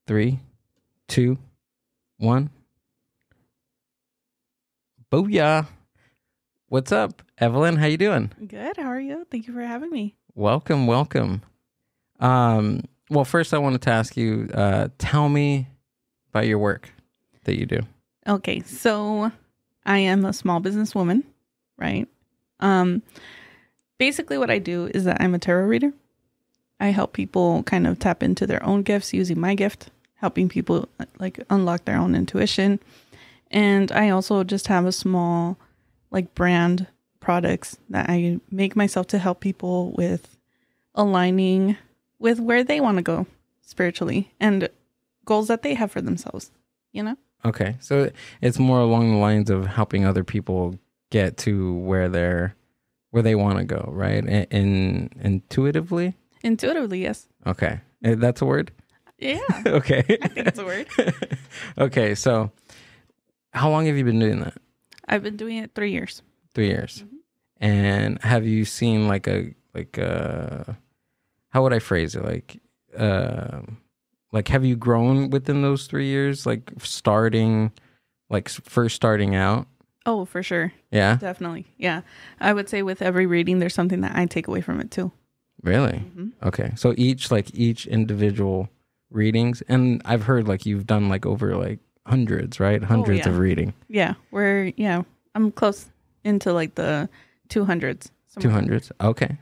3, 2, 1. Booyah. What's up, Evelyn? How you doing? Good. How are you? Thank you for having me. Welcome. Well, first I wanted to ask you, tell me about your work that you do. Okay, so I am a small business woman, right? Basically what I do is that I'm a tarot reader. I help people kind of tap into their own gifts using my gift, helping people like unlock their own intuition. And I also just have a small like brand products that I make myself to help people with aligning with where they want to go spiritually and goals that they have for themselves, you know? Okay. So it's more along the lines of helping other people get to where they want to go, right? Intuitively? Intuitively, yes. Okay. That's a word? Yeah. Okay. I think it's a word. Okay. So how long have you been doing that? I've been doing it 3 years. 3 years. Mm-hmm. And have you seen like how would I phrase it? Like have you grown within those 3 years? Like first starting out? Oh, for sure. Yeah. Definitely. Yeah. I would say with every reading, there's something that I take away from it too. Really? Mm-hmm. Okay. So each individual readings, and I've heard like you've done like over like hundreds, right? Hundreds of reading. Yeah. I'm close into like the 200s. 200s. Okay.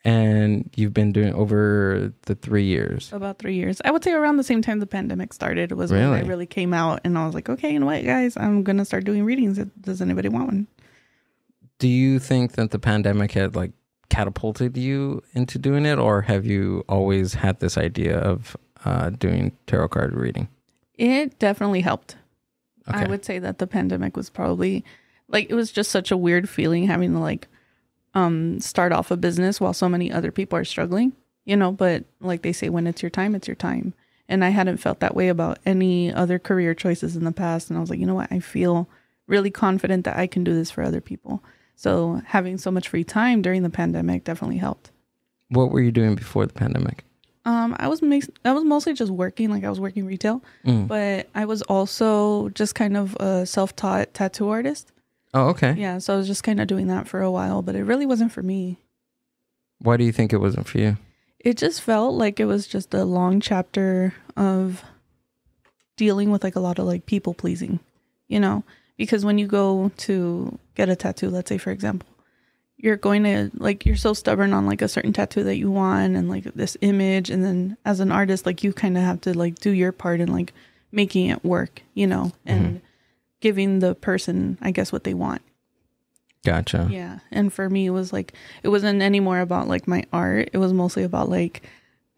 And you've been doing over the 3 years. About 3 years. I would say around the same time the pandemic started was Really? when I really came out and I was like, okay, you know what, guys, I'm going to start doing readings. Does anybody want one? Do you think that the pandemic had like catapulted you into doing it, or have you always had this idea of doing tarot card reading? It definitely helped. Okay. I would say that the pandemic was probably like, it was just such a weird feeling having to like start off a business while so many other people are struggling, you know, but like they say, when it's your time, it's your time. And I hadn't felt that way about any other career choices in the past. And I was like, you know what? I feel really confident that I can do this for other people. So having so much free time during the pandemic definitely helped. What were you doing before the pandemic? I was mostly just working, like I was working retail, but I was also just kind of a self-taught tattoo artist. Oh, okay. Yeah, so I was just kind of doing that for a while, but it really wasn't for me. Why do you think it wasn't for you? It just felt like it was just a long chapter of dealing with like a lot of like people pleasing, you know, because when you go to get a tattoo, let's say, for example, you're going to like, you're so stubborn on like a certain tattoo that you want and like this image. And then as an artist, like you kind of have to like do your part in like making it work, you know, and giving the person, I guess, what they want. Gotcha. Yeah. And for me, it was like, it wasn't any more about like my art. It was mostly about like,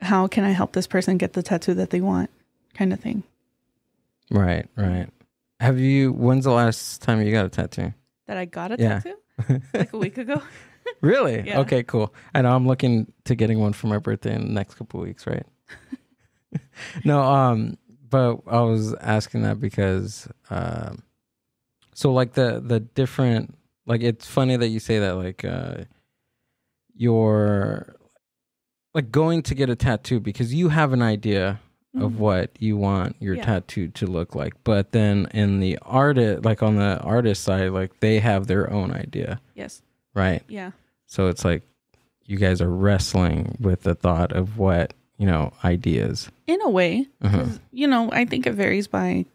how can I help this person get the tattoo that they want kind of thing. Right. When's the last time you got a tattoo? That I got a tattoo? Like a week ago. Really? Yeah. Okay, cool. I know I'm looking to getting one for my birthday in the next couple of weeks, right? No, but I was asking that because so like the different, like it's funny that you say that, like you're like going to get a tattoo because you have an idea of what you want your tattoo to look like, but then in the artist, like on the artist side, like they have their own idea. Yes. Right. Yeah. So it's like you guys are wrestling with the thought of what, you know, ideas. In a way, 'cause, you know, I think it varies by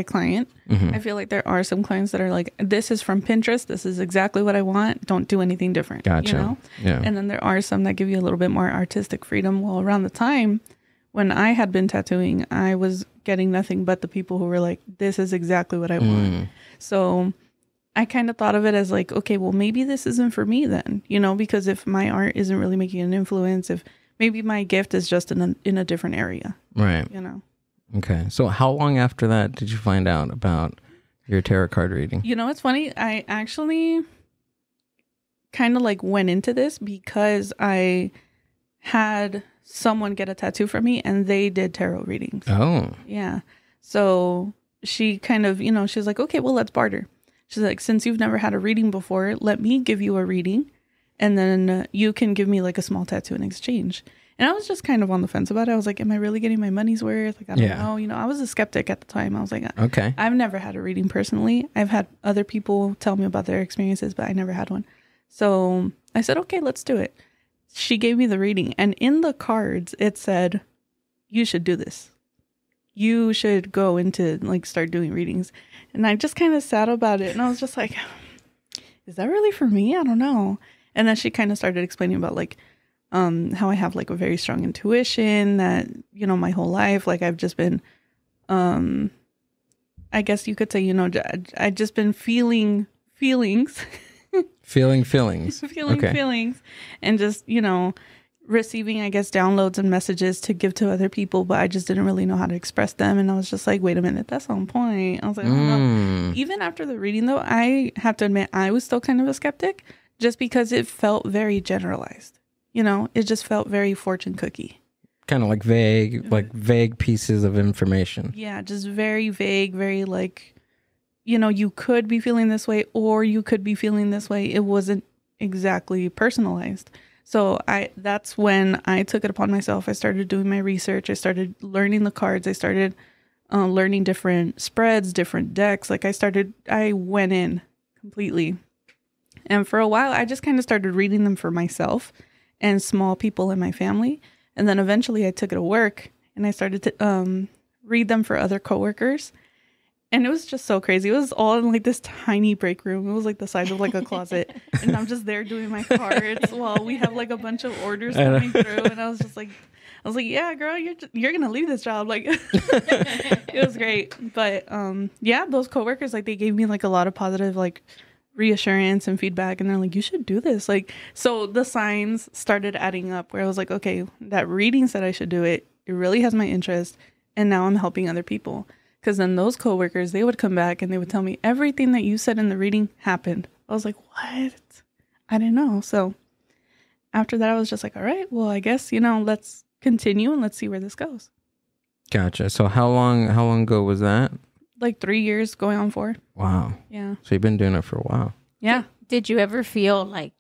client. I feel like there are some clients that are like, this is from Pinterest. This is exactly what I want. Don't do anything different. Gotcha. You know? Yeah. And then there are some that give you a little bit more artistic freedom. Well, around the time when I had been tattooing, I was getting nothing but the people who were like, this is exactly what I want. So I kind of thought of it as like, okay, well, maybe this isn't for me then, you know, because if my art isn't really making an influence, if maybe my gift is just in a different area. Right. You know? Okay. So how long after that did you find out about your tarot card reading? You know, it's funny. I actually kind of like went into this because I had someone get a tattoo from me and they did tarot readings. Oh. Yeah. So she kind of, you know, she's like, okay, well, let's barter. She's like, since you've never had a reading before, let me give you a reading and then you can give me like a small tattoo in exchange. And I was just kind of on the fence about it. I was like, am I really getting my money's worth? Like, I don't know. You know, I was a skeptic at the time. I was like, okay. I've never had a reading personally. I've had other people tell me about their experiences, but I never had one. So I said, okay, let's do it. She gave me the reading. And in the cards, it said, you should do this. You should go into like start doing readings. And I just kind of sat about it. And I was just like, is that really for me? I don't know. And then she kind of started explaining about like, how I have like a very strong intuition that, you know, my whole life, like I've just been, I guess you could say, you know, I've just been feeling feelings. Feeling feelings. Feelings. And just, you know, receiving, I guess, downloads and messages to give to other people, but I just didn't really know how to express them. And I was just like, wait a minute, that's on point. I was like, oh, no. Even after the reading though, I have to admit, I was still kind of a skeptic just because it felt very generalized. You know, it just felt very fortune cookie. Kind of like vague pieces of information. Yeah, just very vague, very like, you know, you could be feeling this way or you could be feeling this way. It wasn't exactly personalized. So that's when I took it upon myself. I started doing my research. I started learning the cards. I started learning different spreads, different decks. Like I went in completely. And for a while, I just kind of started reading them for myself and small people in my family. And then eventually I took it to work and I started to read them for other coworkers. And it was just so crazy. It was all in like this tiny break room. It was like the size of like a closet. And I'm just there doing my cards while we have like a bunch of orders coming through. And I was like, yeah, girl, you're going to leave this job. Like, it was great. But yeah, those coworkers, like they gave me like a lot of positive, like, reassurance and feedback, and they're like, you should do this. Like, so the signs started adding up where I was like, okay, that reading said I should do it. It really has my interest, and now I'm helping other people. Because then those coworkers, they would come back and they would tell me everything that you said in the reading happened. I was like, what? I didn't know. So after that, I was just like, all right, well, I guess, you know, let's continue and let's see where this goes. Gotcha. So how long ago was that? Like 3 years, going on 4. Wow. Yeah. So you've been doing it for a while. Yeah. Did you ever feel like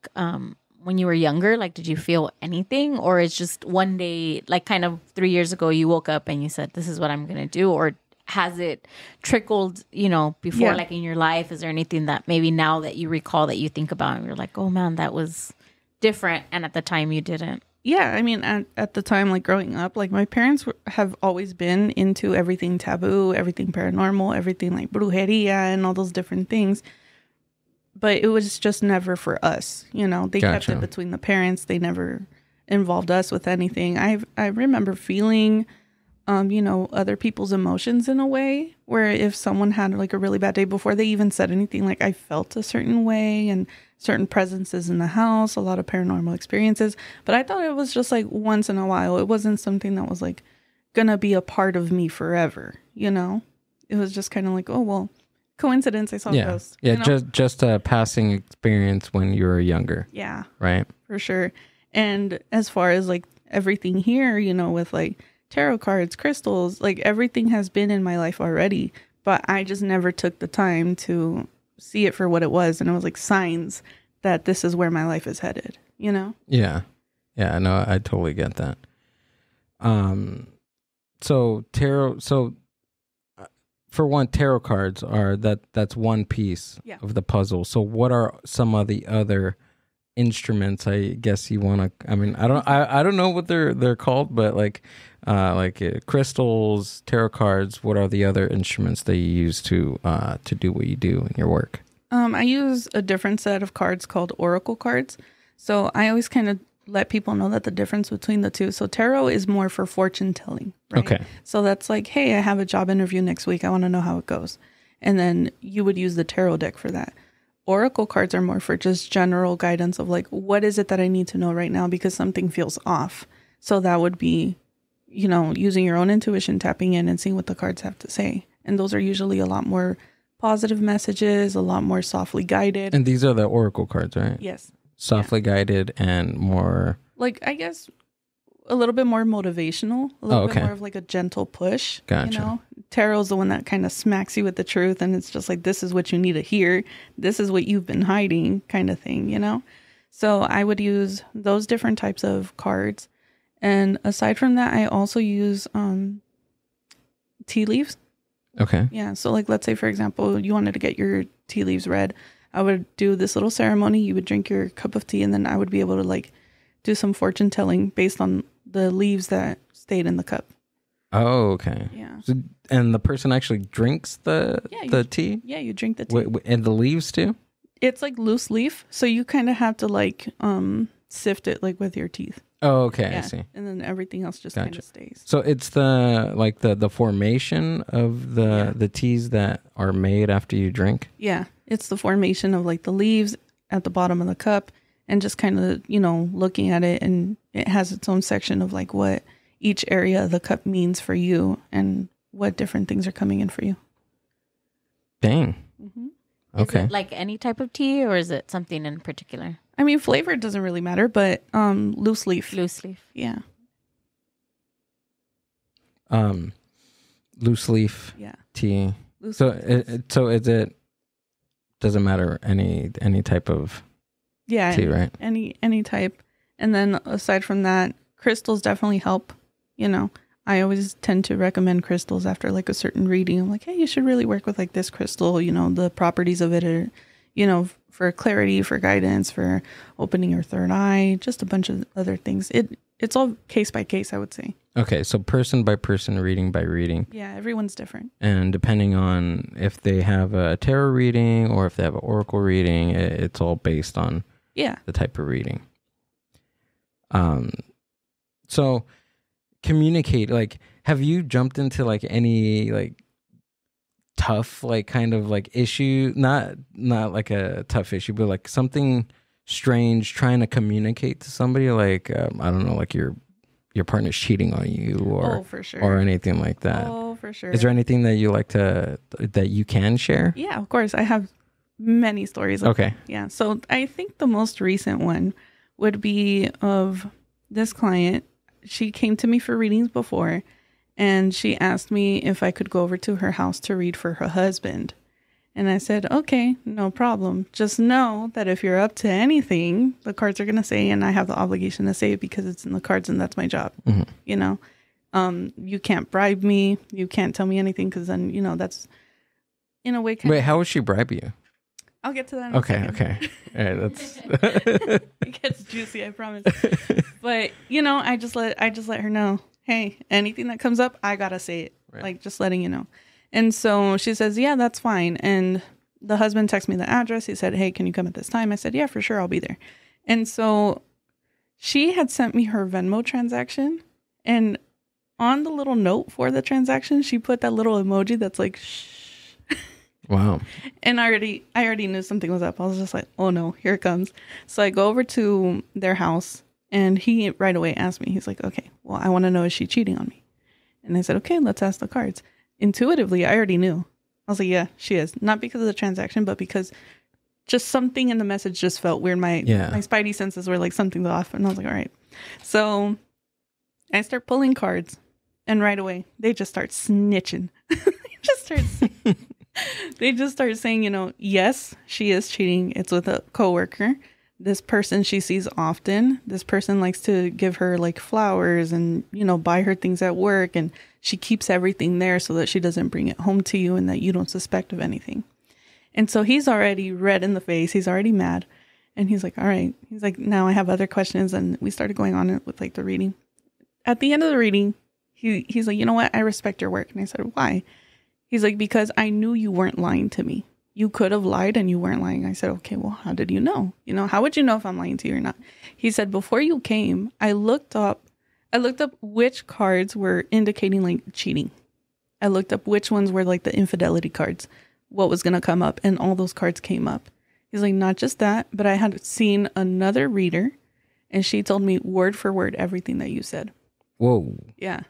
when you were younger, like did you feel anything, or it's just one day, like kind of 3 years ago, you woke up and you said, this is what I'm going to do? Or has it trickled, you know, before, like in your life? Is there anything that maybe now that you recall that you think about and you're like, oh man, that was different, and at the time you didn't? Yeah, I mean, at the time, like growing up, like my parents have always been into everything taboo, everything paranormal, everything like brujeria and all those different things. But it was just never for us, you know. They kept it between the parents. They never involved us with anything. I remember feeling, you know, other people's emotions in a way where if someone had like a really bad day before they even said anything, like I felt a certain way, and certain presences in the house, a lot of paranormal experiences. But I thought it was just like once in a while. It wasn't something that was like gonna be a part of me forever, you know? It was just kind of like, oh, well, coincidence, I saw a ghost. Yeah, you know? just a passing experience when you were younger. Yeah. Right? For sure. And as far as like everything here, you know, with like tarot cards, crystals, like everything has been in my life already. But I just never took the time to see it for what it was, and it was like signs that this is where my life is headed, you know? Yeah. No, I totally get that. So for one, tarot cards are that's one piece of the puzzle. So what are some of the other instruments, I guess you want to, I mean, I don't know what they're called, but like crystals, tarot cards, what are the other instruments that you use to do what you do in your work? I use a different set of cards called oracle cards. So I always kind of let people know that the difference between the two. So tarot is more for fortune telling, right? Okay. So that's like, hey, I have a job interview next week. I want to know how it goes. And then you would use the tarot deck for that. Oracle cards are more for just general guidance of like, what is it that I need to know right now because something feels off. So that would be, you know, using your own intuition, tapping in and seeing what the cards have to say. And those are usually a lot more positive messages, a lot more softly guided. And these are the oracle cards, right? Yes. Softly guided and more... like, I guess, a little bit more motivational. A little bit more of like a gentle push. Gotcha. You know? Tarot's the one that kind of smacks you with the truth, and it's just like, this is what you need to hear. This is what you've been hiding, kind of thing, you know? So I would use those different types of cards. And aside from that, I also use tea leaves. Okay. Yeah. So like, let's say, for example, you wanted to get your tea leaves read. I would do this little ceremony. You would drink your cup of tea, and then I would be able to like do some fortune telling based on the leaves that stayed in the cup. Oh, okay. Yeah. So, and the person actually drinks the tea? Yeah, you drink the tea. And the leaves too? It's like loose leaf, so you kind of have to like sift it like with your teeth. Oh, okay. Yeah. I see. And then everything else just kind of stays. So it's the formation of the teas that are made after you drink? Yeah. It's the formation of like the leaves at the bottom of the cup and just kind of, looking at it, and it has its own section of like what each area of the cup means for you and what different things are coming in for you. Dang. Mm-hmm. Okay. Is it like any type of tea, or is it something in particular? I mean, flavor doesn't really matter, but loose leaf. Loose leaf. Yeah. Loose leaf tea. So is it doesn't matter any type of tea, right? Any type. And then aside from that, crystals definitely help. I always tend to recommend crystals after like a certain reading. I'm like, hey, you should really work with like this crystal. The properties of it are, for clarity, for guidance, for opening your third eye, just a bunch of other things. It's all case by case, I would say. Okay, so person by person, reading by reading. Yeah, everyone's different. And depending on if they have a tarot reading or if they have an oracle reading, it's all based on the type of reading. So communicate, like, have you jumped into like any like tough like kind of like issue, not like a tough issue, but like something strange trying to communicate to somebody, like I don't know, like your partner's cheating on you or for sure, or anything like that? Oh, for sure. Is there anything that you that you can share? Yeah, of course. I have many stories. Okay. Yeah. So I think the most recent one would be of this client. She came to me for readings before, and she asked me if I could go over to her house to read for her husband. And I said, okay, no problem. Just know that if you're up to anything, the cards are going to say, and I have the obligation to say it because it's in the cards and that's my job. Mm-hmm. You can't bribe me. You can't tell me anything because then, that's in a way. Wait, how would she bribe you? I'll get to that. Okay. All right, that's it gets juicy, I promise. But I just let her know, hey, anything that comes up, I gotta say it. Right. Like just letting you know. And so she says, yeah, that's fine. And the husband texted me the address. He said, hey, can you come at this time? I said, yeah, for sure, I'll be there. And so she had sent me her Venmo transaction, and on the little note for the transaction, she put that little emoji that's like, shh. Wow. And I already knew something was up. I was just like, oh no, here it comes. So I go over to their house, and he right away asked me, he's like, okay, well, I want to know, is she cheating on me? And I said, okay, let's ask the cards. Intuitively, I already knew. I was like, yeah, she is. Not because of the transaction, but because just something in the message just felt weird. My spidey senses were like, something's off. And I was like, all right. So I start pulling cards, and right away, they just start snitching. They just start saying, yes, she is cheating. It's with a coworker. This person she sees often. This person likes to give her like flowers and, buy her things at work. And she keeps everything there so that she doesn't bring it home to you and that you don't suspect of anything. And so he's already red in the face. He's already mad. And he's like, all right. He's like, now I have other questions. And we started going on with like the reading. At the end of the reading, he's like, you know what? I respect your work. And I said, why? He's like, because I knew you weren't lying to me. You could have lied and you weren't lying. I said, okay, well, how did you know? How would you know if I'm lying to you or not? He said, before you came, I looked up which cards were indicating like cheating. I looked up which ones were like the infidelity cards, what was going to come up. And all those cards came up. He's like, not just that, but I had seen another reader, and she told me word for word everything that you said. Whoa. Yeah.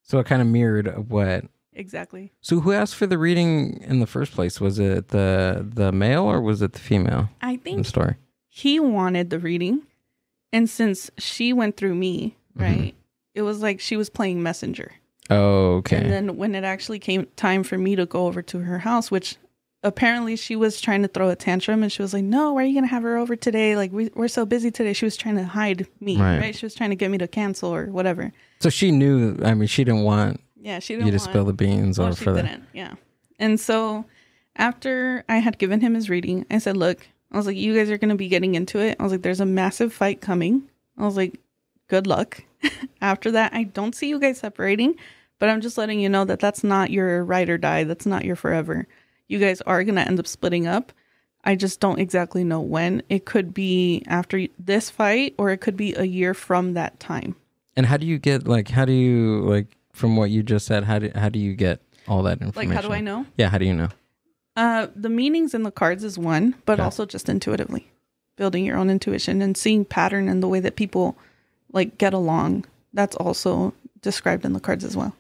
So it kind of mirrored what... Exactly. So who asked for the reading in the first place? Was it the male or was it the female? I think in the story he wanted the reading, and since she went through me, right, it was like she was playing messenger. Oh, okay. And then when it actually came time for me to go over to her house, which apparently she was trying to throw a tantrum, and she was like, no, why are you going to have her over today? Like, we're so busy today. She was trying to hide me, right? She was trying to get me to cancel or whatever. So she knew, I mean, she didn't want you to spill the beans or for that. Yeah. And so after I had given him his reading, I said, look, I was like, you guys are going to be getting into it. I was like, there's a massive fight coming. I was like, good luck. After that, I don't see you guys separating, but I'm just letting you know that that's not your ride or die. That's not your forever. You guys are going to end up splitting up. I just don't exactly know when. It could be after this fight, or it could be a year from that time. And how do you get, from what you just said, how do you get all that information? Like, how do I know? Yeah, how do you know? The meanings in the cards is one, but also just intuitively. Building your own intuition and seeing pattern in the way that people like get along. That's also described in the cards as well.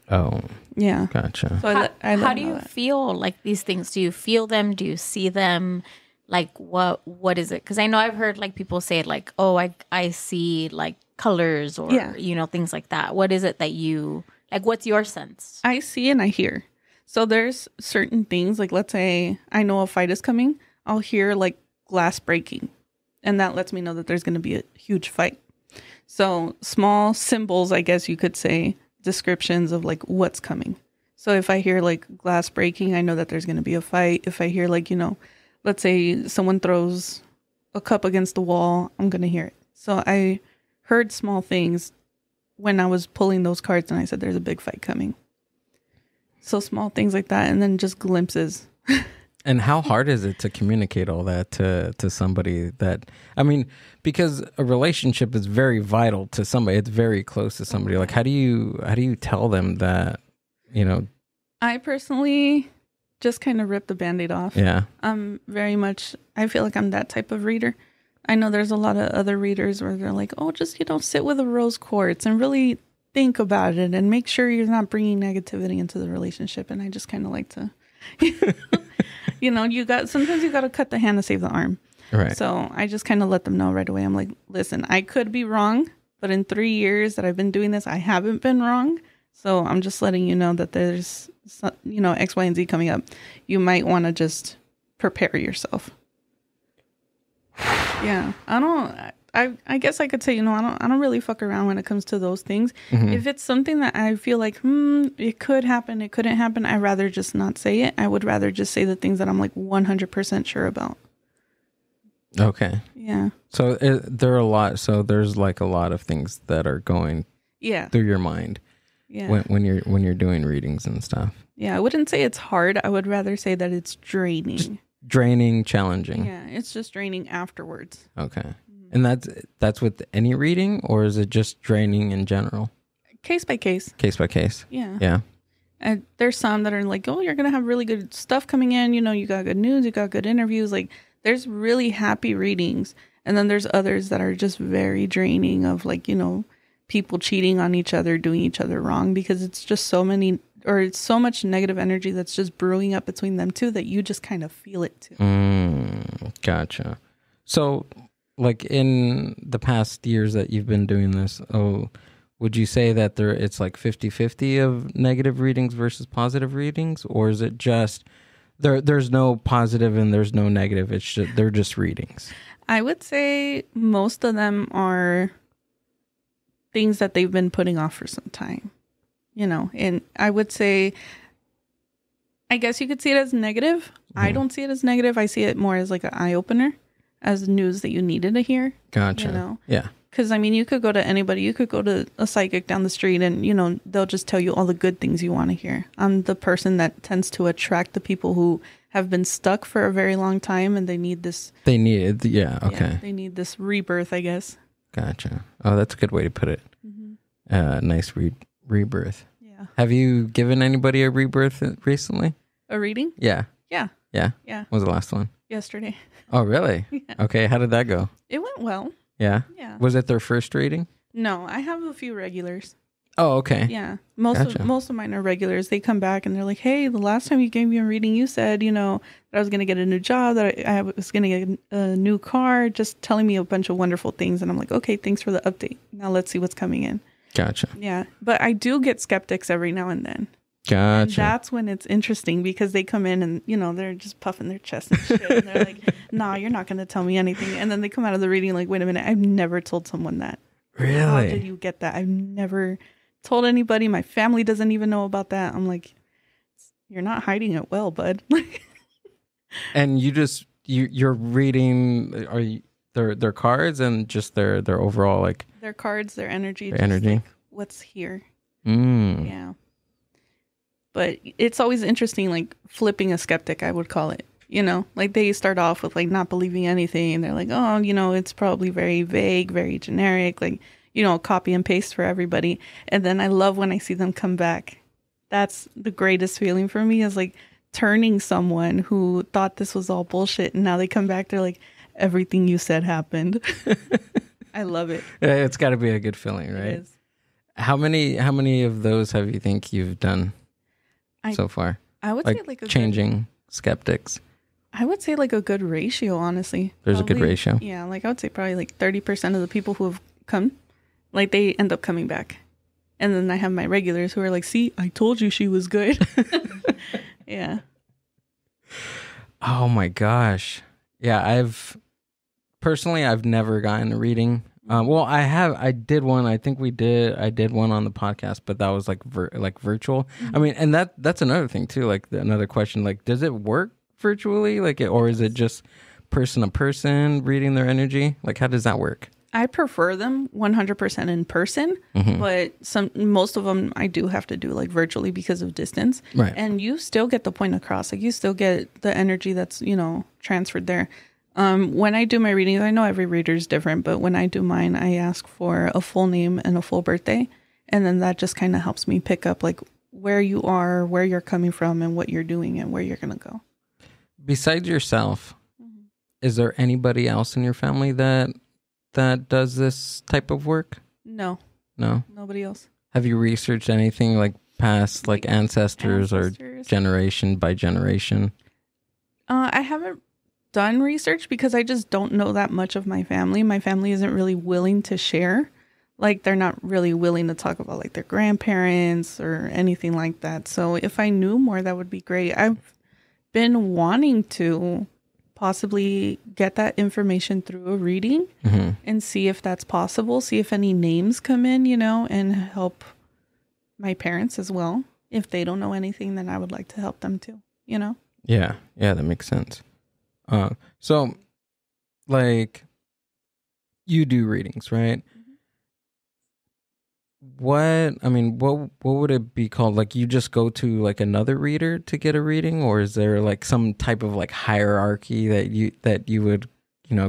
Oh. Yeah. Gotcha. So how do you feel like these things? Do you feel them? Do you see them? Like what is it? Because I know I've heard like people say like, oh, I see like colors or, things like that. What is it that you, like, what's your sense? I see and I hear. So there's certain things, like let's say I know a fight is coming. I'll hear like glass breaking, and that lets me know that there's going to be a huge fight. So small symbols, I guess you could say, descriptions of like what's coming. So if I hear like glass breaking, I know that there's going to be a fight. If I hear like, let's say someone throws a cup against the wall, I'm going to hear it. So I heard small things when I was pulling those cards, and I said there's a big fight coming. So small things like that, and then just glimpses. And how hard is it to communicate all that to somebody that, I mean, because a relationship is very vital to somebody. It's very close to somebody. Like, how do you tell them that, I personally just kind of rip the Band-Aid off. Yeah. I feel like I'm that type of reader. I know there's a lot of other readers where they're like, oh, just, sit with a rose quartz and really think about it and make sure you're not bringing negativity into the relationship. And I just kind of like to, sometimes you got to cut the hand to save the arm. Right. So I just kind of let them know right away. I'm like, listen, I could be wrong, but in 3 years that I've been doing this, I haven't been wrong. So I'm just letting you know that there's, X, Y, and Z coming up. You might want to just prepare yourself. Yeah. I guess I could say, I don't really fuck around when it comes to those things. Mm-hmm. If it's something that I feel like, it could happen, it couldn't happen, I'd rather just not say it. I would rather just say the things that I'm like 100% sure about. Okay. Yeah. So there's like a lot of things that are going through your mind. Yeah. When you're doing readings and stuff. Yeah. I wouldn't say it's hard. I would rather say that it's draining. Just draining, challenging. Yeah. It's just draining afterwards. Okay. And that's with any reading, or is it just draining in general? Case by case. Case by case. Yeah. Yeah. And there's some that are like, oh, you're going to have really good stuff coming in. You got good news. You got good interviews. Like there's really happy readings. And then there's others that are just very draining of like, people cheating on each other, doing each other wrong, because it's just it's so much negative energy that's just brewing up between them two that you just kind of feel it too. Gotcha. So like in the past years that you've been doing this, would you say that it's like 50-50 of negative readings versus positive readings? Or is it just there's no positive and there's no negative? It's just, they're just readings. I would say most of them are things that they've been putting off for some time, and I would say, I guess you could see it as negative. I don't see it as negative. I see it more as like an eye opener, as news that you needed to hear. Gotcha. Yeah. Because, you could go to anybody. You could go to a psychic down the street and, they'll just tell you all the good things you want to hear. I'm the person that tends to attract the people who have been stuck for a very long time and they need this. They need it. Yeah. Okay. Yeah, they need this rebirth, I guess. Gotcha. Oh, that's a good way to put it. Mm-hmm. Nice rebirth. Yeah. Have you given anybody a rebirth recently? A reading? Yeah. Yeah. Yeah? Yeah. What was the last one? Yesterday. Oh, really? Yeah. Okay. How did that go? It went well. Yeah? Yeah. Was it their first reading? No, I have a few regulars. Oh, okay. Yeah. Most of mine are regulars. They come back and they're like, hey, the last time you gave me a reading, you said, that I was going to get a new job, that I was going to get a new car, just telling me a bunch of wonderful things. And I'm like, okay, thanks for the update. Now let's see what's coming in. Gotcha. Yeah. But I do get skeptics every now and then. Gotcha. And that's when it's interesting because they come in and, they're just puffing their chest and shit. And they're like, nah, you're not going to tell me anything. And then they come out of the reading like, wait a minute, I've never told someone that. Really? How did you get that? I've never told anybody. My family doesn't even know about that. I'm like, you're not hiding it well, bud. And you're reading their cards and just their overall like their cards, their energy, energy. Like, what's here? Mm. Yeah. But it's always interesting, like flipping a skeptic, I would call it. Like they start off with like not believing anything. And they're like, oh, it's probably very vague, very generic, like, copy and paste for everybody. And then I love when I see them come back. That's the greatest feeling for me, is like turning someone who thought this was all bullshit. And now they come back. They're like, everything you said happened. I love it. It's got to be a good feeling, right? It is. How many of those have you think you've done so far? I would say like changing skeptics. I would say like a good ratio, honestly. There's probably a good ratio. Yeah, like I would say probably like 30% of the people who have come, like they end up coming back. And then I have my regulars who are like, see, I told you she was good. Yeah. Oh my gosh. Yeah, I've never gotten a reading. Well, I did one. I think I did one on the podcast, but that was like virtual. Mm-hmm. I mean, and that's another thing too. Like another question, like, does it work virtually? Like, or is it just person to person reading their energy? Like, how does that work? I prefer them 100% in person, mm-hmm. but most of them I do have to do like virtually because of distance. Right. And you still get the point across. Like you still get the energy that's, transferred there. When I do my readings, I know every reader is different, but when I do mine, I ask for a full name and a full birthday. And then that just kind of helps me pick up like where you are, where you're coming from, and what you're doing and where you're going to go. Besides yourself, mm-hmm. is there anybody else in your family that does this type of work? No. Nobody else. Have you researched anything like past like ancestors or generation by generation? I haven't done research because I just don't know that much of my family. My family isn't really willing to share. Like they're not really willing to talk about like their grandparents or anything like that. So if I knew more, that would be great. I've been wanting to possibly get that information through a reading mm-hmm. and see if that's possible. See if any names come in, and help my parents as well. If they don't know anything, then I would like to help them too, Yeah, that makes sense. So, like, you do readings, right? Mm-hmm. What would it be called? Like, you just go to like another reader to get a reading, or is there like some type of like hierarchy that you would,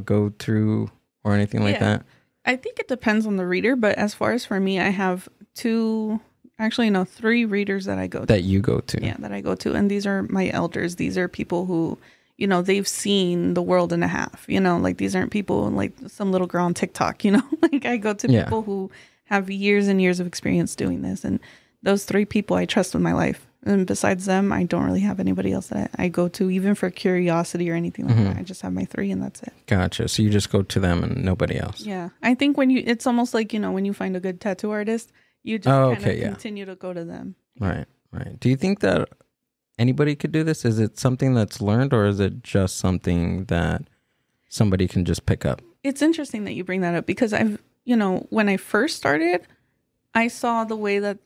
go through or anything like that? I think it depends on the reader, but as far as for me, I have 3 readers that I go to. That you go to. Yeah, that I go to. And these are my elders. These are people who, they've seen the world and a half, like these aren't people like some little girl on TikTok, like I go to people who have years and years of experience doing this. And those 3 people I trust with my life. And besides them, I don't really have anybody else that I go to, even for curiosity or anything like mm-hmm. that. I just have my 3 and that's it. Gotcha. So you just go to them and nobody else. Yeah. I think it's almost like, when you find a good tattoo artist, you just continue to go to them. Right. Do you think that anybody could do this? Is it something that's learned, or is it just something that somebody can just pick up? It's interesting that you bring that up because I've, when I first started, I saw the way that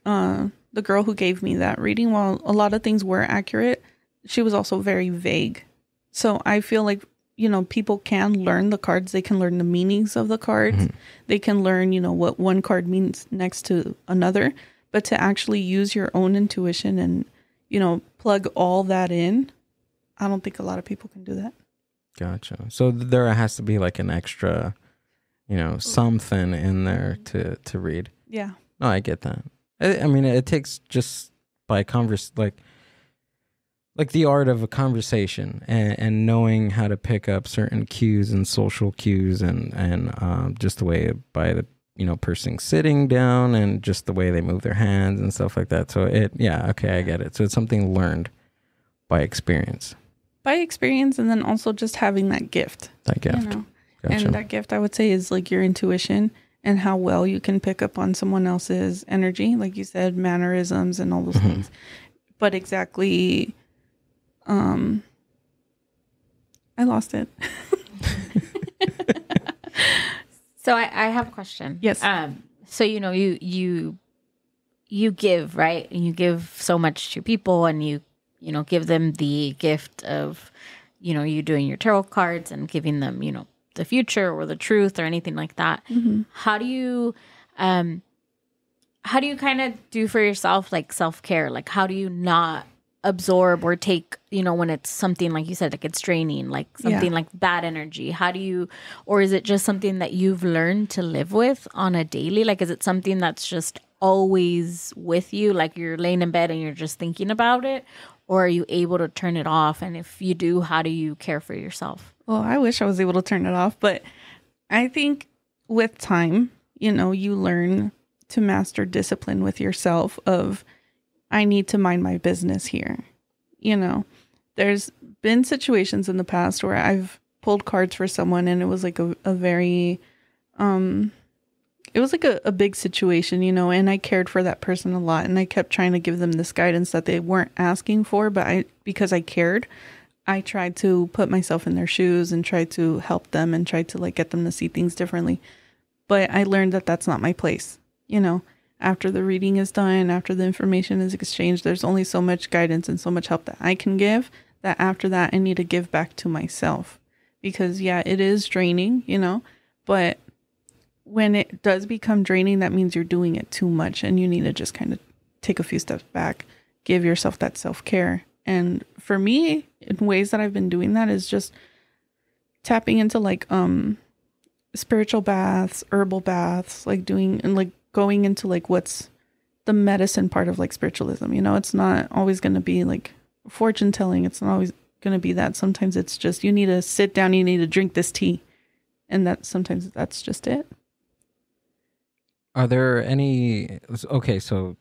the girl who gave me that reading, while a lot of things were accurate, she was also very vague. So I feel like, people can learn the cards. They can learn the meanings of the cards. Mm-hmm. They can learn, what one card means next to another. But to actually use your own intuition and, plug all that in, I don't think a lot of people can do that. Gotcha. So there has to be like an extra, something in there to read. Yeah. No, I get that. It takes just by like the art of a conversation and knowing how to pick up certain cues and social cues and just the way by the person sitting down and just the way they move their hands and stuff like that. So I get it. So it's something learned by experience. By experience, and then also just having that gift. Gotcha. And that gift, I would say, is like your intuition and how well you can pick up on someone else's energy, like you said, mannerisms and all those mm-hmm. things. but exactly, I lost it. So I have a question. Yes. So you give, right? And you give so much to people, and you give them the gift of you doing your tarot cards and giving them the future or the truth or anything like that. Mm-hmm. How do you kind of do for yourself, like self-care? Like, how do you not absorb or take, when it's something like you said, like it's draining, like something like bad energy? How do you, or is it just something that you've learned to live with on a daily? Like, is it something that's just always with you? Like you're laying in bed and you're just thinking about it? Or are you able to turn it off? And if you do, how do you care for yourself? Well, I wish I was able to turn it off, but I think with time, you learn to master discipline with yourself of, I need to mind my business here. There's been situations in the past where I've pulled cards for someone and it was like a very, it was like a big situation, and I cared for that person a lot, and I kept trying to give them this guidance that they weren't asking for, but because I cared, I tried to put myself in their shoes and tried to help them and tried to like get them to see things differently. But I learned that that's not my place. After the reading is done, after the information is exchanged, there's only so much guidance and so much help that I can give, that after that I need to give back to myself. Because it is draining, but when it does become draining, that means you're doing it too much and you need to just kind of take a few steps back, give yourself that self-care. And for me, in ways that I've been doing that is just tapping into like spiritual baths, herbal baths, like doing and like going into like what's the medicine part of like spiritualism. It's not always going to be like fortune telling. It's not always going to be that. Sometimes it's just, you need to sit down, you need to drink this tea. And sometimes that's just it. Are there any, okay, so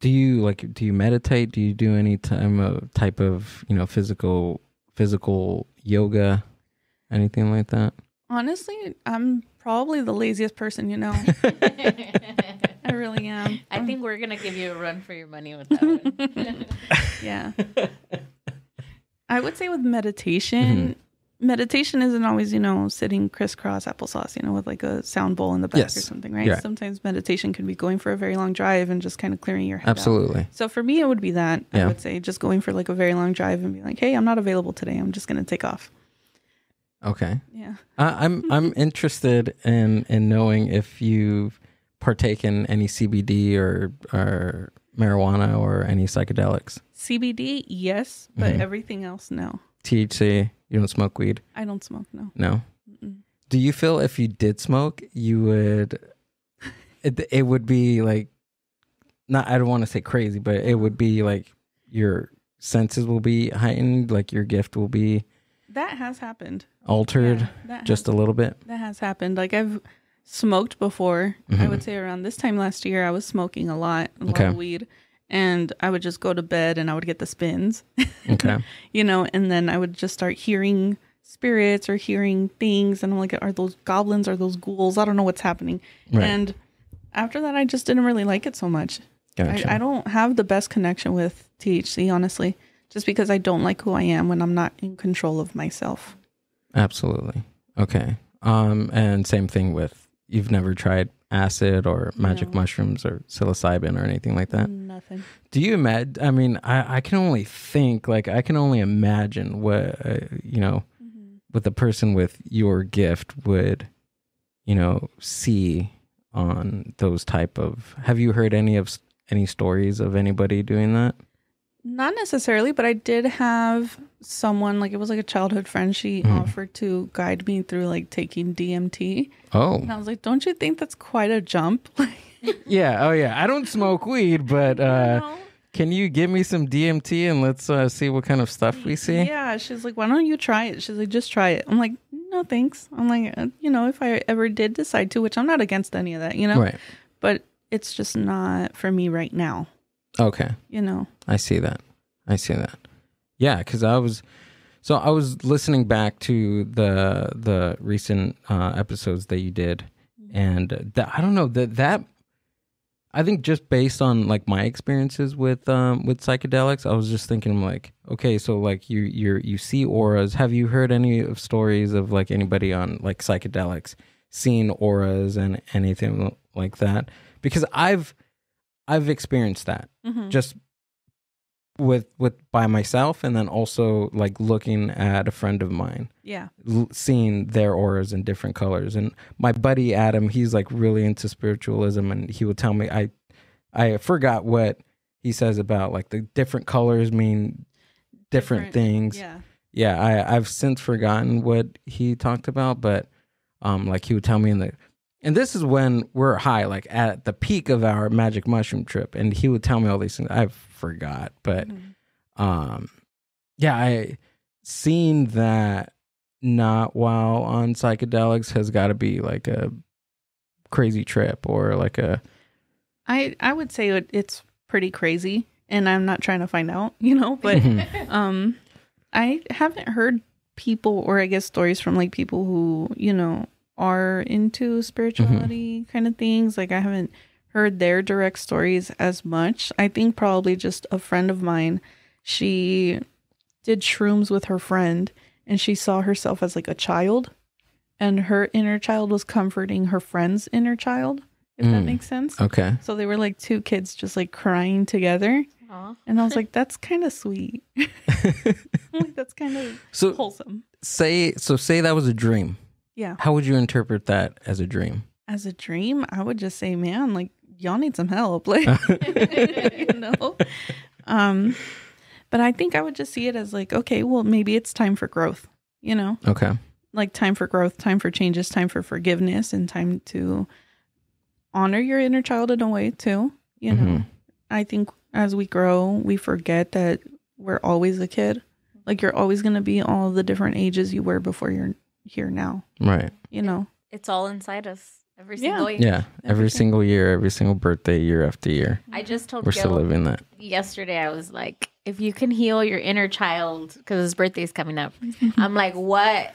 do you meditate? Do you do any type of, physical yoga, anything like that? Honestly, I'm probably the laziest person, I really am. I think we're going to give you a run for your money with that one. Yeah. I would say with meditation, meditation isn't always, sitting crisscross applesauce, with like a sound bowl in the back or something, right? Yeah. Sometimes meditation can be going for a very long drive and just kind of clearing your head Absolutely. out. So for me, it would be that. I would say just going for like a very long drive and be like, hey, I'm not available today. I'm just going to take off. Okay. Yeah. I'm interested in knowing if you've partaken any CBD or marijuana or any psychedelics. CBD, yes, but everything else, no. THC, you don't smoke weed? I don't smoke, no. No? Mm-mm. Do you feel if you did smoke, you would, it would be like, not, I don't want to say crazy, but it would be like your senses will be heightened, like your gift will be that has happened. Altered just a little bit. That has happened. Like I've smoked before. I would say around this time last year, I was smoking a lot of weed, and I would just go to bed and I would get the spins. Okay. And then I would just start hearing spirits or hearing things, and I'm like, are those goblins? Are those ghouls? I don't know what's happening. Right. And after that, I just didn't really like it so much. Gotcha. I don't have the best connection with THC, honestly. Just because I don't like who I am when I'm not in control of myself. Absolutely. Okay. And same thing with, you've never tried acid or magic mushrooms or psilocybin or anything like that? Nothing. Do you imagine, I mean, I can only think, like, I can only imagine what, what the person with your gift would, see on those type of, have you heard any stories of anybody doing that? Not necessarily, but I did have someone, like it was like a childhood friend. She offered to guide me through like taking DMT. Oh. And I was like, don't you think that's quite a jump? Yeah. Oh yeah. I don't smoke weed, but can you give me some DMT and let's see what kind of stuff we see? Yeah. She's like, why don't you try it? She's like, just try it. I'm like, no, thanks. I'm like, if I ever did decide to, which I'm not against any of that, Right. But it's just not for me right now. Okay. I see that. Yeah, because I was listening back to the recent episodes that you did, and I don't know that I think just based on like my experiences with psychedelics, I was just thinking like, okay, so like you see auras. Have you heard any of stories of like anybody on like psychedelics seeing auras and anything like that? Because I've experienced that just with by myself, and then also like looking at a friend of mine, seeing their auras in different colors. And my buddy Adam, he's like really into spiritualism, and he would tell me, I forgot what he says about like the different colors mean different things. I've since forgotten what he talked about, but like he would tell me and this is when we're high, like at the peak of our magic mushroom trip, and he would tell me all these things. I forgot, but I seen that not while on psychedelics has got to be like a crazy trip or like a. I would say it's pretty crazy, and I'm not trying to find out, but I haven't heard people, or I guess stories from like people who are into spirituality kind of things. Like I haven't heard their direct stories as much. I think probably just a friend of mine, she did shrooms with her friend, and she saw herself as like a child, and her inner child was comforting her friend's inner child, if that makes sense. Okay. So they were like two kids just like crying together. Aww. And I was like, that's kind of sweet. Like, that's kind of wholesome. Say that was a dream. Yeah. How would you interpret that as a dream? As a dream, I would just say, man, like y'all need some help. Like, but I think I would just see it as like, okay, well, maybe it's time for growth, Okay. Like time for growth, time for changes, time for forgiveness, and time to honor your inner child in a way too. I think as we grow, we forget that we're always a kid. Like you're always going to be all the different ages you were before you're here now. Right. It's all inside us. Every single year. Yeah. Every single year, every single birthday, year after year. I just told We're Gill still living that. yesterday, I was like, if you can heal your inner child, because his birthday's coming up, I'm like, what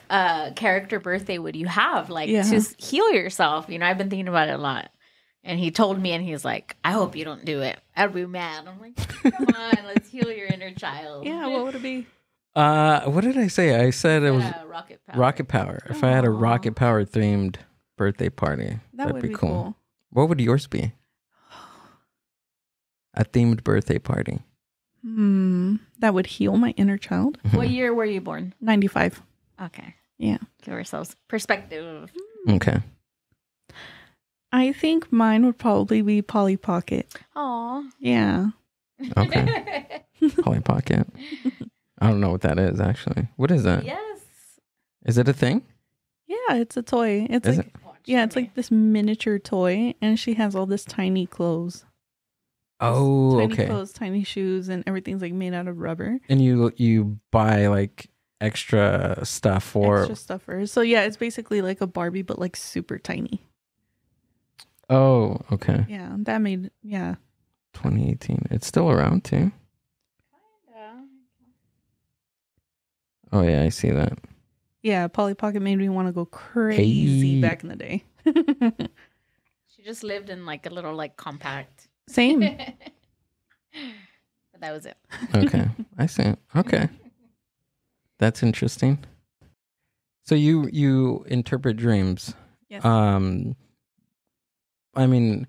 character birthday would you have? Like to heal yourself. I've been thinking about it a lot. And he told me, and he's like, I hope you don't do it. I'd be mad. I'm like, come on, let's heal your inner child. Yeah, what would it be? What did I say? I said it was rocket power. Rocket power. If I had a rocket power themed birthday party, that'd be cool. What would yours be? A themed birthday party. That would heal my inner child. What year were you born? 95. Okay. Yeah. Give ourselves perspective. Okay. I think mine would probably be Polly Pocket. Aw. Yeah. Okay. Polly Pocket. I don't know what that is, actually. What is that? Yes. Is it a thing? Yeah, it's a toy. It's is like, it? it's like this miniature toy, and she has all this tiny clothes. Oh, tiny okay. Clothes, tiny shoes, and everything's like made out of rubber. And you buy like extra stuff for extra stuffers. So yeah, it's basically like a Barbie, but like super tiny. Oh, okay. Yeah, that made 2018. It's still around too. Oh yeah, I see that. Yeah, Polly Pocket made me want to go crazy back in the day. She just lived in like a little like compact. Same. But that was it. Okay, I see it. Okay, that's interesting. So you interpret dreams. Yes. I mean,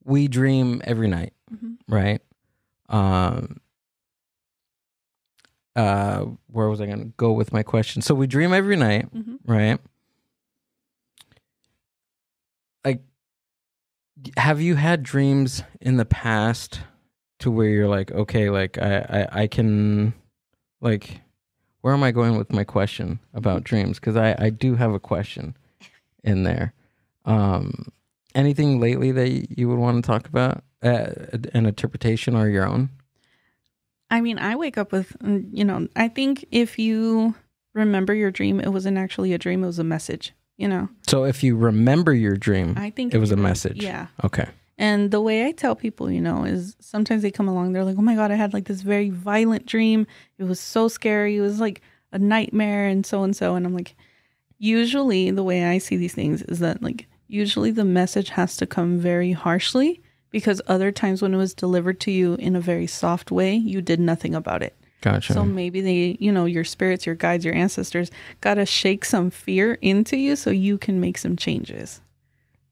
we dream every night, right? Where was I going to go with my question? So we dream every night, right? Like, have you had dreams in the past to where you're like, okay, like I can, like, where am I going with my question about dreams? Because I do have a question in there. Anything lately that you would want to talk about, an interpretation or your own? I mean, I wake up with, I think if you remember your dream, it wasn't actually a dream, it was a message, So if you remember your dream, I think it was a message. Yeah. Okay. And the way I tell people, is sometimes they come along, they're like, oh my God, I had like this very violent dream. It was so scary. It was like a nightmare and so. And I'm like, usually the way I see these things is that like, usually the message has to come very harshly because other times when it was delivered to you in a very soft way, you did nothing about it. Gotcha. So maybe they, you know, your spirits, your guides, your ancestors got to shake some fear into you so you can make some changes.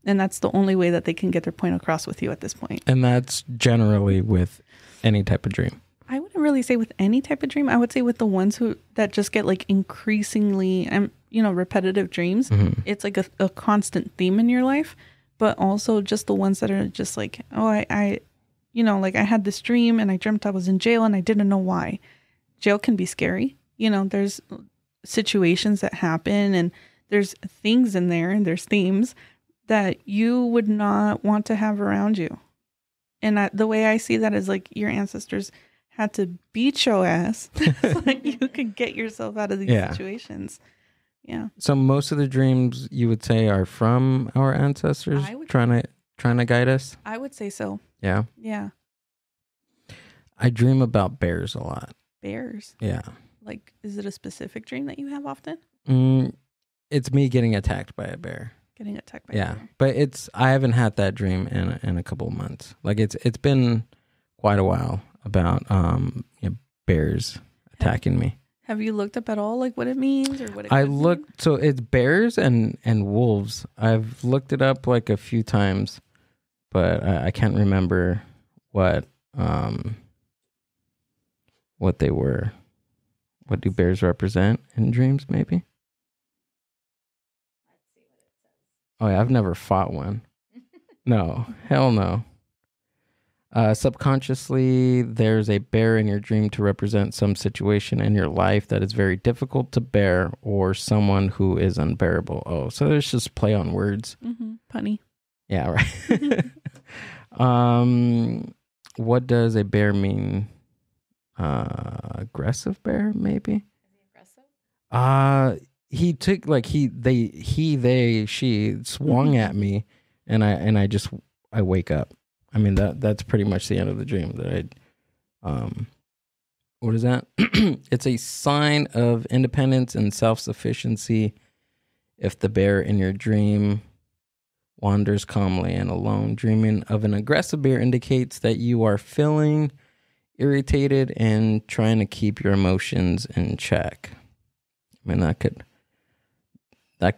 And that's the only way that they can get their point across with you at this point. And that's generally with any type of dream. I wouldn't really say with any type of dream. I would say with the ones that just get like increasingly, repetitive dreams. Mm-hmm. It's like a constant theme in your life, but also just the ones that are just like, oh, I had this dream and I dreamt I was in jail and I didn't know why. Jail can be scary. You know, there's situations that happen and there's things in there and there's themes that you would not want to have around you. And the way I see that is like your ancestors had to beat your ass so that you could get yourself out of these situations. Yeah. So most of the dreams you would say are from our ancestors trying to guide us? I would say so. Yeah. Yeah. I dream about bears a lot. Bears? Yeah. Like, is it a specific dream that you have often? It's me getting attacked by a bear. Getting attacked by a bear. But I haven't had that dream in a couple of months. Like it's been quite a while about bears attacking me. Have you looked up at all like what it means or what it mean? So it's bears and wolves. I've looked it up like a few times, but I can't remember what they were. What do bears represent in dreams, maybe? Oh yeah, I've never fought one. No, hell no. Subconsciously, there's a bear in your dream to represent some situation in your life that is very difficult to bear or someone who is unbearable. Oh, so there's just play on words. Mm-hmm. Punny. Yeah, right. What does a bear mean? Aggressive bear, maybe? Is he aggressive? He took like she swung at me and I wake up. I mean that's pretty much the end of the dream that what is that? It's a sign of independence and self-sufficiency if the bear in your dream wanders calmly and alone. Dreaming of an aggressive bear indicates that you are feeling irritated and trying to keep your emotions in check. I mean that could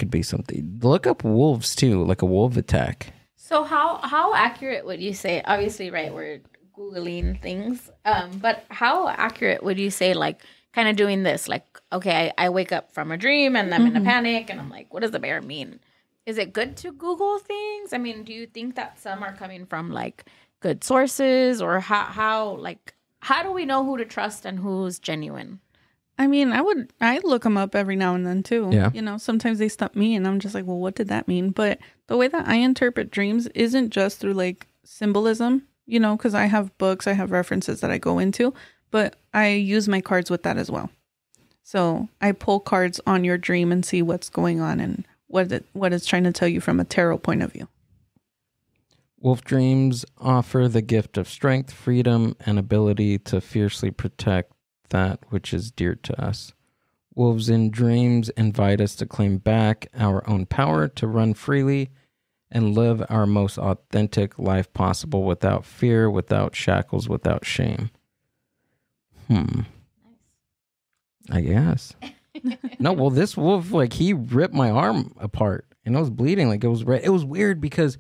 be something. Look up wolves too, like a wolf attack. So how accurate would you say? Obviously, right, we're Googling things. But how accurate would you say, like, kind of doing this? Like, okay, I wake up from a dream and I'm in a panic and I'm like, what does the bear mean? Is it good to Google things? I mean, do you think that some are coming from, like, good sources? Or how do we know who to trust and who's genuine? I mean, I look them up every now and then too. Yeah. You know, sometimes they stump me and I'm just like, well, what did that mean? But the way that I interpret dreams isn't just through like symbolism, you know, because I have books, I have references that I go into, but I use my cards with that as well. So I pull cards on your dream and see what's going on and what it's trying to tell you from a tarot point of view. Wolf dreams offer the gift of strength, freedom, and ability to fiercely protect that which is dear to us. Wolves in dreams invite us to claim back our own power, to run freely, and live our most authentic life possible without fear, without shackles, without shame. Nice. I guess. No, well, this wolf, like, he ripped my arm apart, and I was bleeding, like, it was red. It was weird because,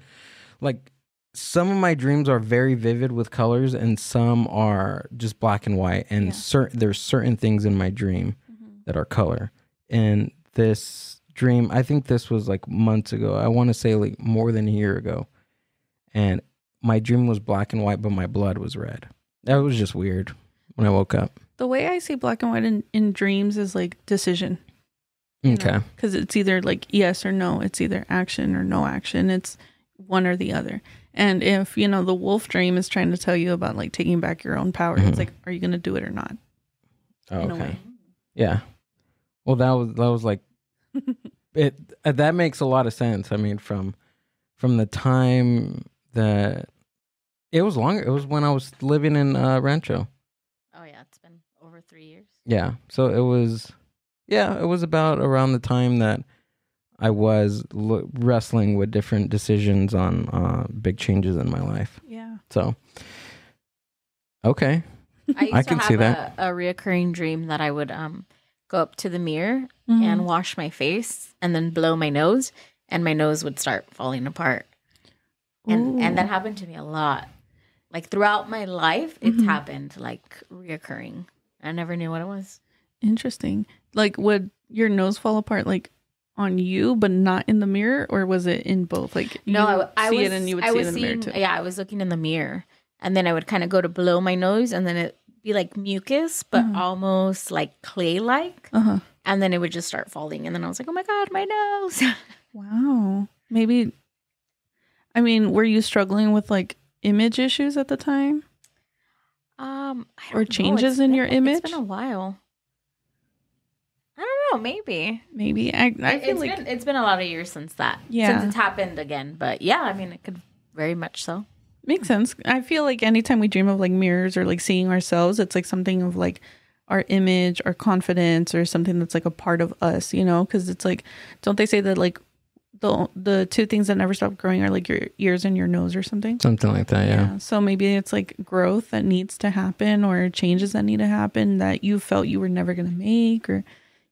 like, some of my dreams are very vivid with colors and some are just black and white. And there's certain things in my dream that are color. And this dream, I think this was like months ago. I want to say like more than a year ago. And my dream was black and white, but my blood was red. That was just weird when I woke up. The way I see black and white in dreams is like decision. Okay. Because it's either like yes or no. It's either action or no action. It's one or the other. And if, you know, the wolf dream is trying to tell you about like taking back your own power, it's like, are you going to do it or not? Oh, okay. Yeah. Well, that was like, that makes a lot of sense. I mean, from the time that it was longer, it was when I was living in Rancho. Oh yeah. It's been over 3 years. Yeah. So it was about around the time that I was wrestling with different decisions on big changes in my life. Yeah. So, okay. I can see that. a reoccurring dream that I would go up to the mirror and wash my face and then blow my nose, and my nose would start falling apart. And that happened to me a lot. Like throughout my life, it's happened, like reoccurring. I never knew what it was. Interesting. Like, would your nose fall apart like on you, but not in the mirror, or was it in both? Like, no, I see was, it and you would see it in the mirror too. Yeah, I was looking in the mirror, and then I would kind of go to blow my nose, and then it'd be like mucus, but almost like clay-like, and then it would just start falling, and then I was like, oh my god, my nose. Wow. Maybe. I mean, were you struggling with like image issues at the time? Or changes in your image? It's been a while. I don't know. Maybe. I feel like it's been a lot of years since that. Yeah. Since it's happened again. But yeah, I mean, it could very much so. Makes sense. I feel like anytime we dream of like mirrors or like seeing ourselves, it's like something of like our image, our confidence, or something that's like a part of us, you know? Because it's like, don't they say that like the two things that never stop growing are like your ears and your nose or something? Something like that, yeah. So maybe it's like growth that needs to happen, or changes that need to happen that you felt you were never going to make, or,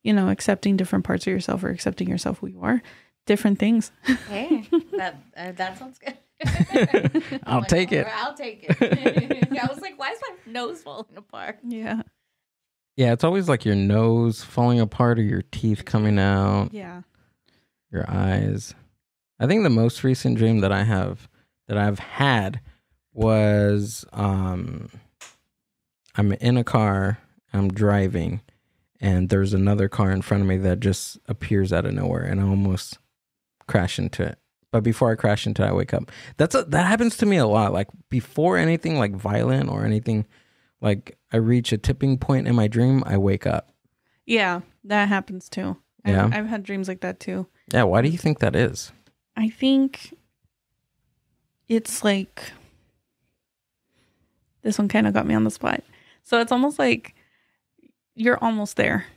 you know, accepting different parts of yourself, or accepting yourself who you are. Different things. Hey, that sounds good. I'll take it. I was like, why is my nose falling apart? Yeah. Yeah, it's always like your nose falling apart or your teeth coming out. Yeah. Your eyes. I think the most recent dream that I've had was I'm in a car, I'm driving, and there's another car in front of me that just appears out of nowhere, and I almost crash into it. But before I crash into it, I wake up. That happens to me a lot. Like before anything like violent or anything, like I reach a tipping point in my dream, I wake up. Yeah, that happens too. Yeah. I've had dreams like that too. Yeah, why do you think that is? I think it's like, this one kind of got me on the spot. So it's almost like you're almost there,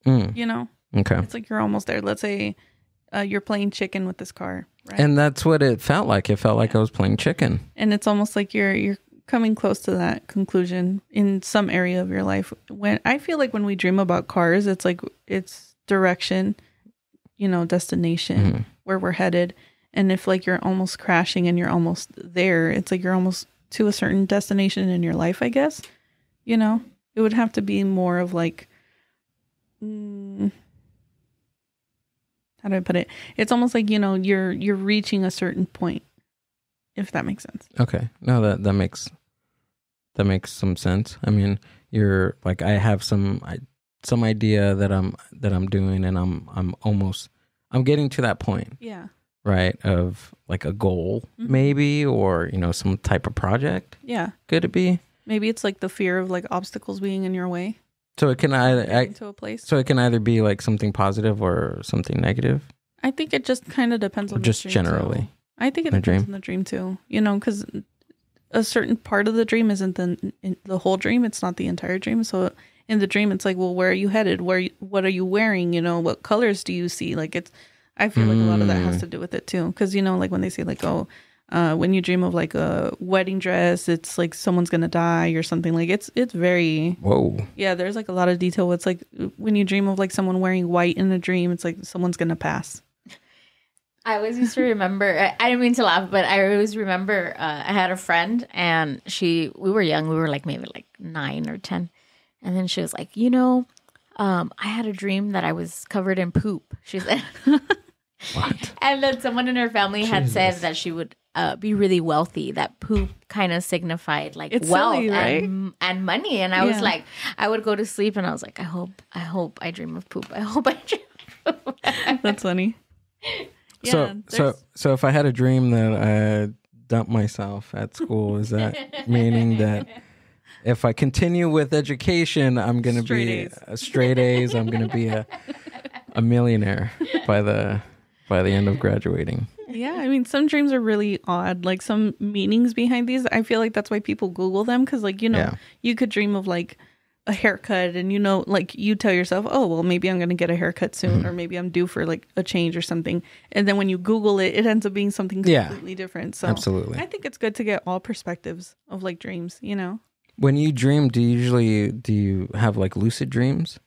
you know? Okay. It's like you're almost there. Let's say you're playing chicken with this car, right? And that's what it felt like. It felt like I was playing chicken. And it's almost like you're coming close to that conclusion in some area of your life. When I feel like when we dream about cars, it's like it's direction, you know, destination, where we're headed. And if like you're almost crashing and you're almost there, it's like you're almost to a certain destination in your life, I guess. You know, it would have to be more of like, how do I put it? It's almost like, you know, you're reaching a certain point, if that makes sense. Okay. No, that makes some sense. I mean, you're like, I have some idea that I'm doing, and I'm getting to that point. Yeah. Right. Of like a goal, maybe, or, you know, some type of project. Yeah. Could it be? Maybe it's like the fear of like obstacles being in your way. So it can either to a place. So it can either be like something positive or something negative. I think it just kind of depends on just the dream generally. too. I think it depends on the dream too. You know, because a certain part of the dream isn't the whole dream. It's not the entire dream. So in the dream, it's like, well, where are you headed? What are you wearing? You know, what colors do you see? Like I feel like a lot of that has to do with it too. Because, you know, like when they say like, oh, when you dream of like a wedding dress, it's like someone's gonna die or something. Like it's very, whoa. Yeah, there's like a lot of detail. It's like when you dream of like someone wearing white in a dream, it's like someone's gonna pass. I always used to remember, I didn't mean to laugh, but I always remember I had a friend, and we were young. We were like maybe like 9 or 10. And then she was like, you know, I had a dream that I was covered in poop, she said. What? And then someone in her family had said that she would be really wealthy, that poop kind of signified like it's wealth, silly, right? and money. And I was like, I would go to sleep and I was like, I hope I dream of poop. I hope I dream of poop. That's funny. So if I had a dream that I dumped myself at school, is that meaning that if I continue with education, I'm going to be straight A's, I'm going to be a millionaire by the end of graduating? Yeah, I mean, some dreams are really odd, like some meanings behind these. I feel like that's why people Google them, because like, you know, you could dream of like a haircut, and like you tell yourself, oh well, maybe I'm gonna get a haircut soon, or maybe I'm due for like a change or something, and then when you Google it, it ends up being something completely different. So absolutely, I think it's good to get all perspectives of like dreams. When you dream, do you have like lucid dreams?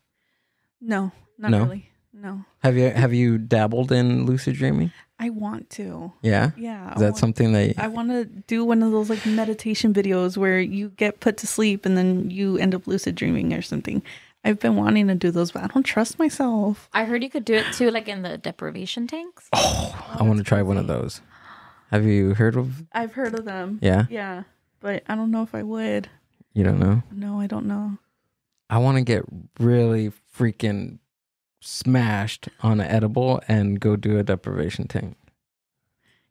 No, not really. No. Have you dabbled in lucid dreaming? I want to. Yeah? Yeah. Is that something that... I want to do one of those like meditation videos where you get put to sleep and then you end up lucid dreaming or something. I've been wanting to do those, but I don't trust myself. I heard you could do it too, like in the deprivation tanks. Oh, I want to try one of those. Have you heard of... I've heard of them. Yeah? Yeah. But I don't know if I would. You don't know? No, I don't know. I want to get really freaking smashed on an edible and go do a deprivation tank.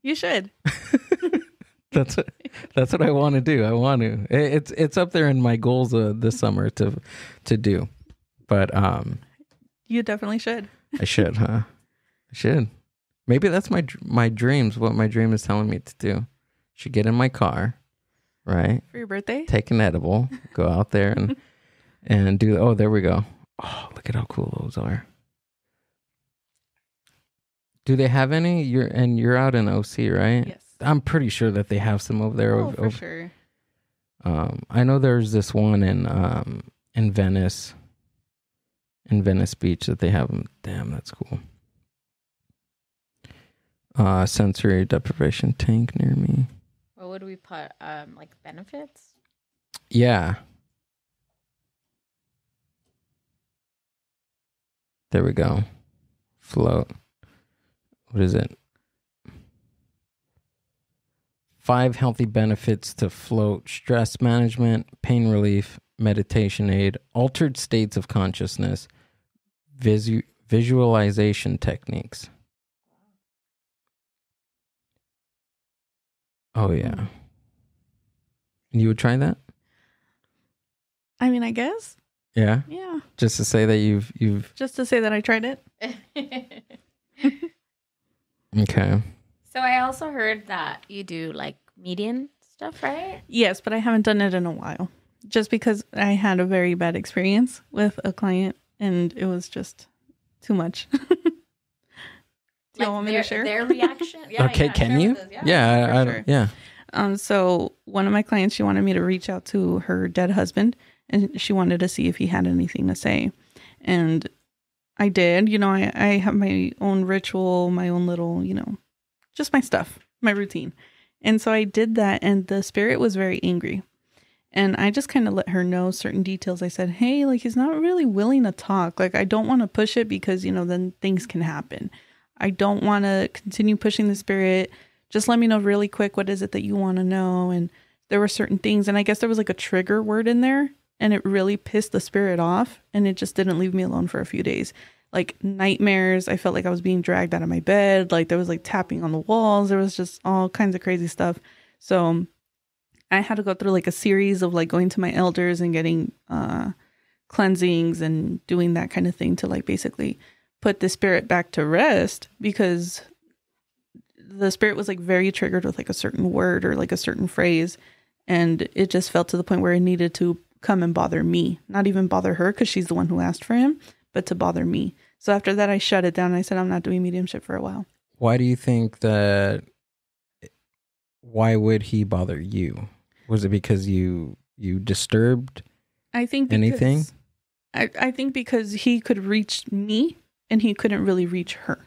You should. That's what I want to do. I want to. It's up there in my goals this summer to do. But you definitely should. I should, huh? I should. Maybe that's my dreams. What my dream is telling me to do. Should get in my car, right? For your birthday? Take an edible. Go out there and do. Oh, there we go. Oh, look at how cool those are. Do they have any? You're out in OC, right? Yes. I'm pretty sure that they have some over there. Oh, for sure. I know there's this one in Venice Beach that they have them. Damn, that's cool. Sensory deprivation tank near me. What would we put? Like benefits? Yeah. There we go. Float. What is it? 5 healthy benefits to float: stress management, pain relief, meditation aid, altered states of consciousness, visualization techniques. Oh, yeah. You would try that? I mean, I guess. Yeah? Yeah. Just to say that you've... Just to say that I tried it. Okay. So I also heard that you do like median stuff, right? Yes, but I haven't done it in a while. Just because I had a very bad experience with a client and it was just too much. Do you want me to share? Their reaction? Yeah, okay, can you? Yeah, sure. Yeah. So one of my clients, she wanted me to reach out to her dead husband and she wanted to see if he had anything to say. And I did. I have my own ritual, my own little, just my stuff, my routine. And so I did that and the spirit was very angry. And I just kind of let her know certain details. I said, hey, like he's not really willing to talk. Like I don't want to push it because, then things can happen. I don't want to continue pushing the spirit. Just let me know really quick, what is it that you want to know? And there were certain things. And I guess there was like a trigger word in there and it really pissed the spirit off. And it just didn't leave me alone for a few days. Like nightmares. I felt like I was being dragged out of my bed. Like there was like tapping on the walls. There was just all kinds of crazy stuff. So I had to go through like a series of like going to my elders and getting cleansings and doing that kind of thing to like basically put the spirit back to rest, because the spirit was like very triggered with like a certain word or like a certain phrase. And it just felt to the point where it needed to come and bother me, not even bother her because she's the one who asked for him, but to bother me. So after that, I shut it down. I said, I'm not doing mediumship for a while. Why do you think that? Why would he bother you? Was it because you disturbed? I think anything. I think because he could reach me and he couldn't really reach her.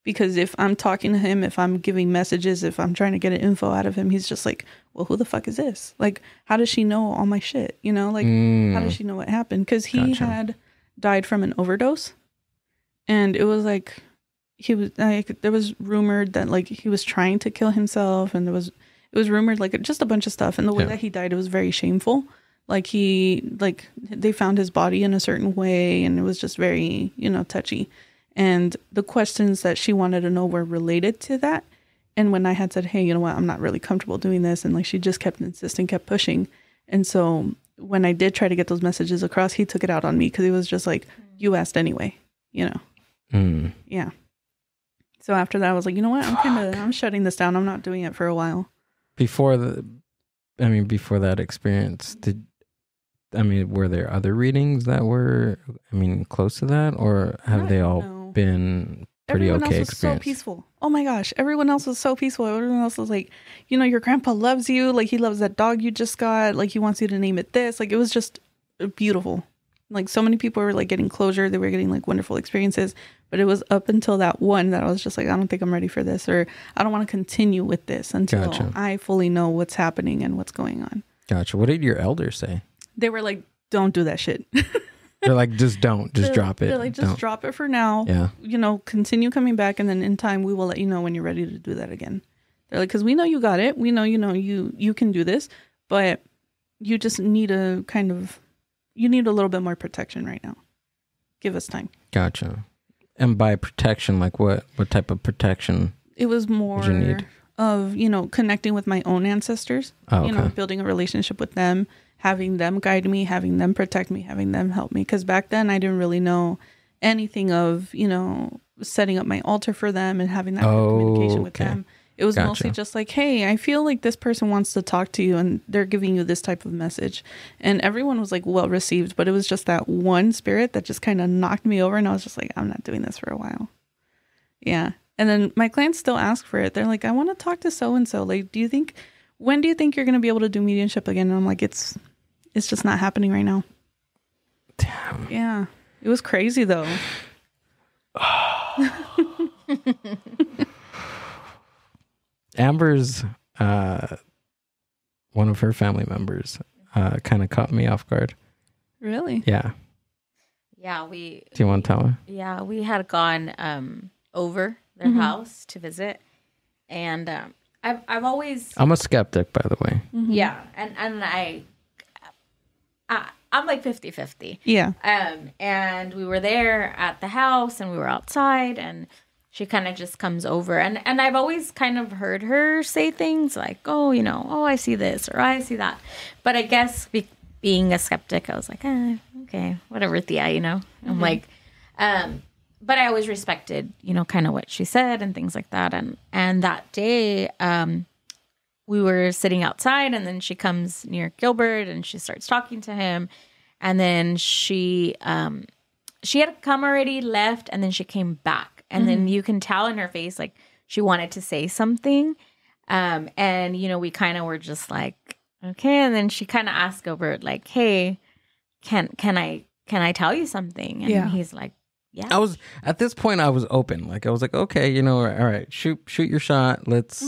Because if I'm talking to him, if I'm giving messages, if I'm trying to get an info out of him, he's just like, well, who the fuck is this? Like, how does she know all my shit? Like, how does she know what happened? Because he had died from an overdose. And it was like, he was like, there was rumored that like he was trying to kill himself. And it was rumored like just a bunch of stuff. And the way that he died, it was very shameful. Like they found his body in a certain way. And it was just very, touchy. And the questions that she wanted to know were related to that. And when I had said, hey, you know what, I'm not really comfortable doing this. And like, she just kept insisting, kept pushing. And so when I did try to get those messages across, he took it out on me because he was just like, you asked anyway, Yeah. So after that, I was like, you know what, I'm shutting this down. I'm not doing it for a while. Before that experience, I mean, were there other readings that were, I mean, close to that, or have they all been pretty Everyone okay else was so experience? peaceful. Oh my gosh, everyone else was so peaceful. Everyone else was like, you know, your grandpa loves you. Like, he loves that dog you just got. Like, he wants you to name it this. Like, it was just beautiful. Like, so many people were like getting closure. They were getting like wonderful experiences. But it was up until that one that I was just like, I don't think I'm ready for this, or I don't want to continue with this until I fully know what's happening and what's going on. Gotcha. What did your elders say? They were like, don't do that shit. They're like, just don't. Just drop it. They're like, just drop it for now. Yeah. You know, continue coming back, and then in time, we will let you know when you're ready to do that again. They're like, because we know you got it. We know, you can do this, but you just need you need a little bit more protection right now. Give us time. Gotcha. And by protection, like what type of protection? It was more of, connecting with my own ancestors, building a relationship with them, having them guide me, having them protect me, having them help me. Because back then I didn't really know anything of, setting up my altar for them and having that communication with them. It was mostly just like, hey, I feel like this person wants to talk to you and they're giving you this type of message. And everyone was like well received, but it was just that one spirit that just kind of knocked me over. And I was just like, I'm not doing this for a while. Yeah. And then my clients still ask for it. They're like, I want to talk to so-and-so. Like, when do you think you're going to be able to do mediumship again? And I'm like, it's just not happening right now. Damn. Yeah. It was crazy though. Amber's, one of her family members, kind of caught me off guard. Really? Yeah. Yeah, Do you want to tell her? Yeah, we had gone over their house to visit, and I've always. I'm a skeptic, by the way. Mm-hmm. Yeah, and I'm like 50-50. Yeah. And we were there at the house, and we were outside, and she kind of just comes over, and I've always kind of heard her say things like, oh, I see this or I see that. But I guess being a skeptic, I was like, okay, whatever, Thea, I'm like, but I always respected, kind of what she said and things like that. And that day, we were sitting outside, and then she comes near Gilbert and she starts talking to him. And then she had come already, left, and then she came back. And then you can tell in her face, like, she wanted to say something. And, we kind of were just like, okay. And then she kind of asked Gilbert, like, hey, can I tell you something? And he's like, yeah. At this point, I was open. Like, I was like, okay, all right, shoot your shot. Let's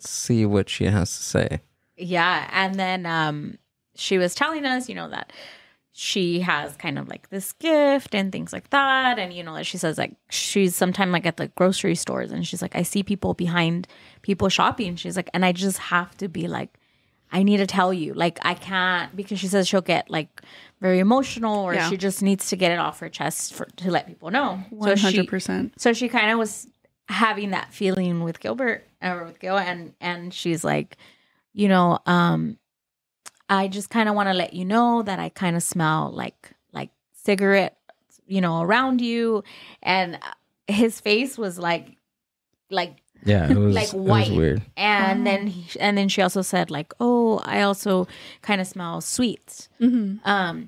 see what she has to say. Yeah. And then she was telling us, that she has kind of like this gift and things like that. And, she says like she's sometime like at the grocery stores, and she's like, I see people behind people shopping. She's like, and I just have to be like, I need to tell you, like, I can't, because she says she'll get like very emotional, or she just needs to get it off her chest to let people know. 100%. So she kind of was having that feeling with Gilbert or with Gil, and she's like, I just kind of want to let you know that I kind of smell like cigarette, around you. And his face was like yeah, it was like white. It was weird. And then she also said like, oh, I also kind of smell sweets. Mm-hmm.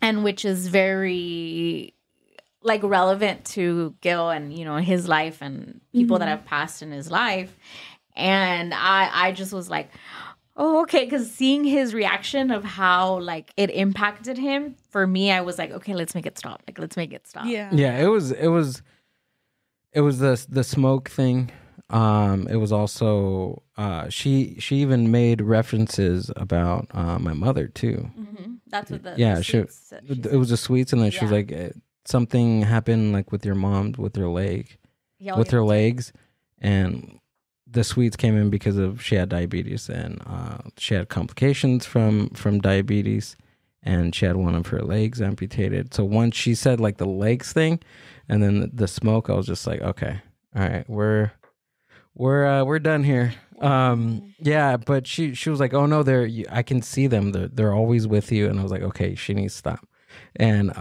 And which is very like relevant to Gil and his life and people that have passed in his life. And I just was like, oh, okay, because seeing his reaction of how like it impacted him, for me, I was like, okay, let's make it stop. Like, let's make it stop. Yeah, yeah. It was the smoke thing. It was also she even made references about my mother too. Mm-hmm. That's what it was the sweets, and then she was like, something happened like with your mom with her leg, with her legs, and the sweets came in because she had diabetes, and she had complications from diabetes, and she had one of her legs amputated. So once she said like the legs thing, and then the smoke, I was just like, okay, all right, we're done here. Yeah, but she was like, oh no, I can see them. They're always with you, and I was like, okay, she needs to stop. And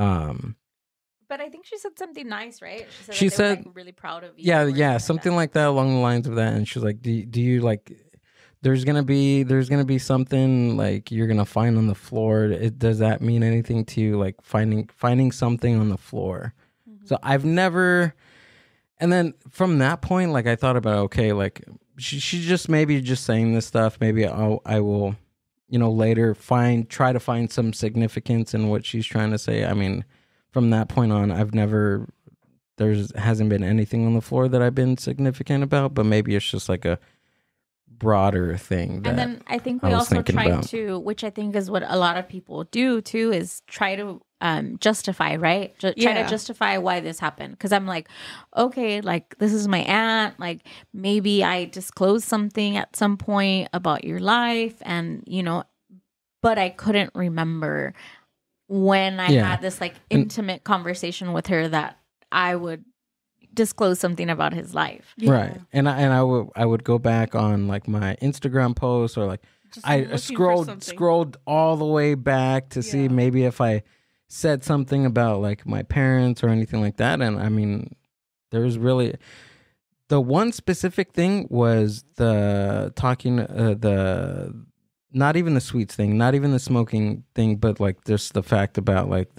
but I think she said something nice, right? She said were, like, really proud of you. Yeah, something like that along the lines of that. And she was like, do you like, there's gonna be something like you're gonna find on the floor. Does that mean anything to you? Like finding something on the floor. So I've never. And then from that point, like I thought about, okay, like she's just maybe just saying this stuff. Maybe I will, later try to find some significance in what she's trying to say. I mean, from that point on, hasn't been anything on the floor that I've been significant about, but maybe it's just like a broader thing. And then I think we also try to, which I think is what a lot of people do too, is try to justify, right? Try to justify why this happened. Because I'm like, okay, like this is my aunt. Like maybe I disclosed something at some point about your life, and but I couldn't remember when I had this like intimate conversation with her that I would disclose something about his life. Right. And I would go back on like my Instagram posts, or like I scrolled all the way back to see maybe if I said something about like my parents or anything like that. And I mean, there was really the one specific thing was the talking, not even the sweets thing, not even the smoking thing, but like just the fact about like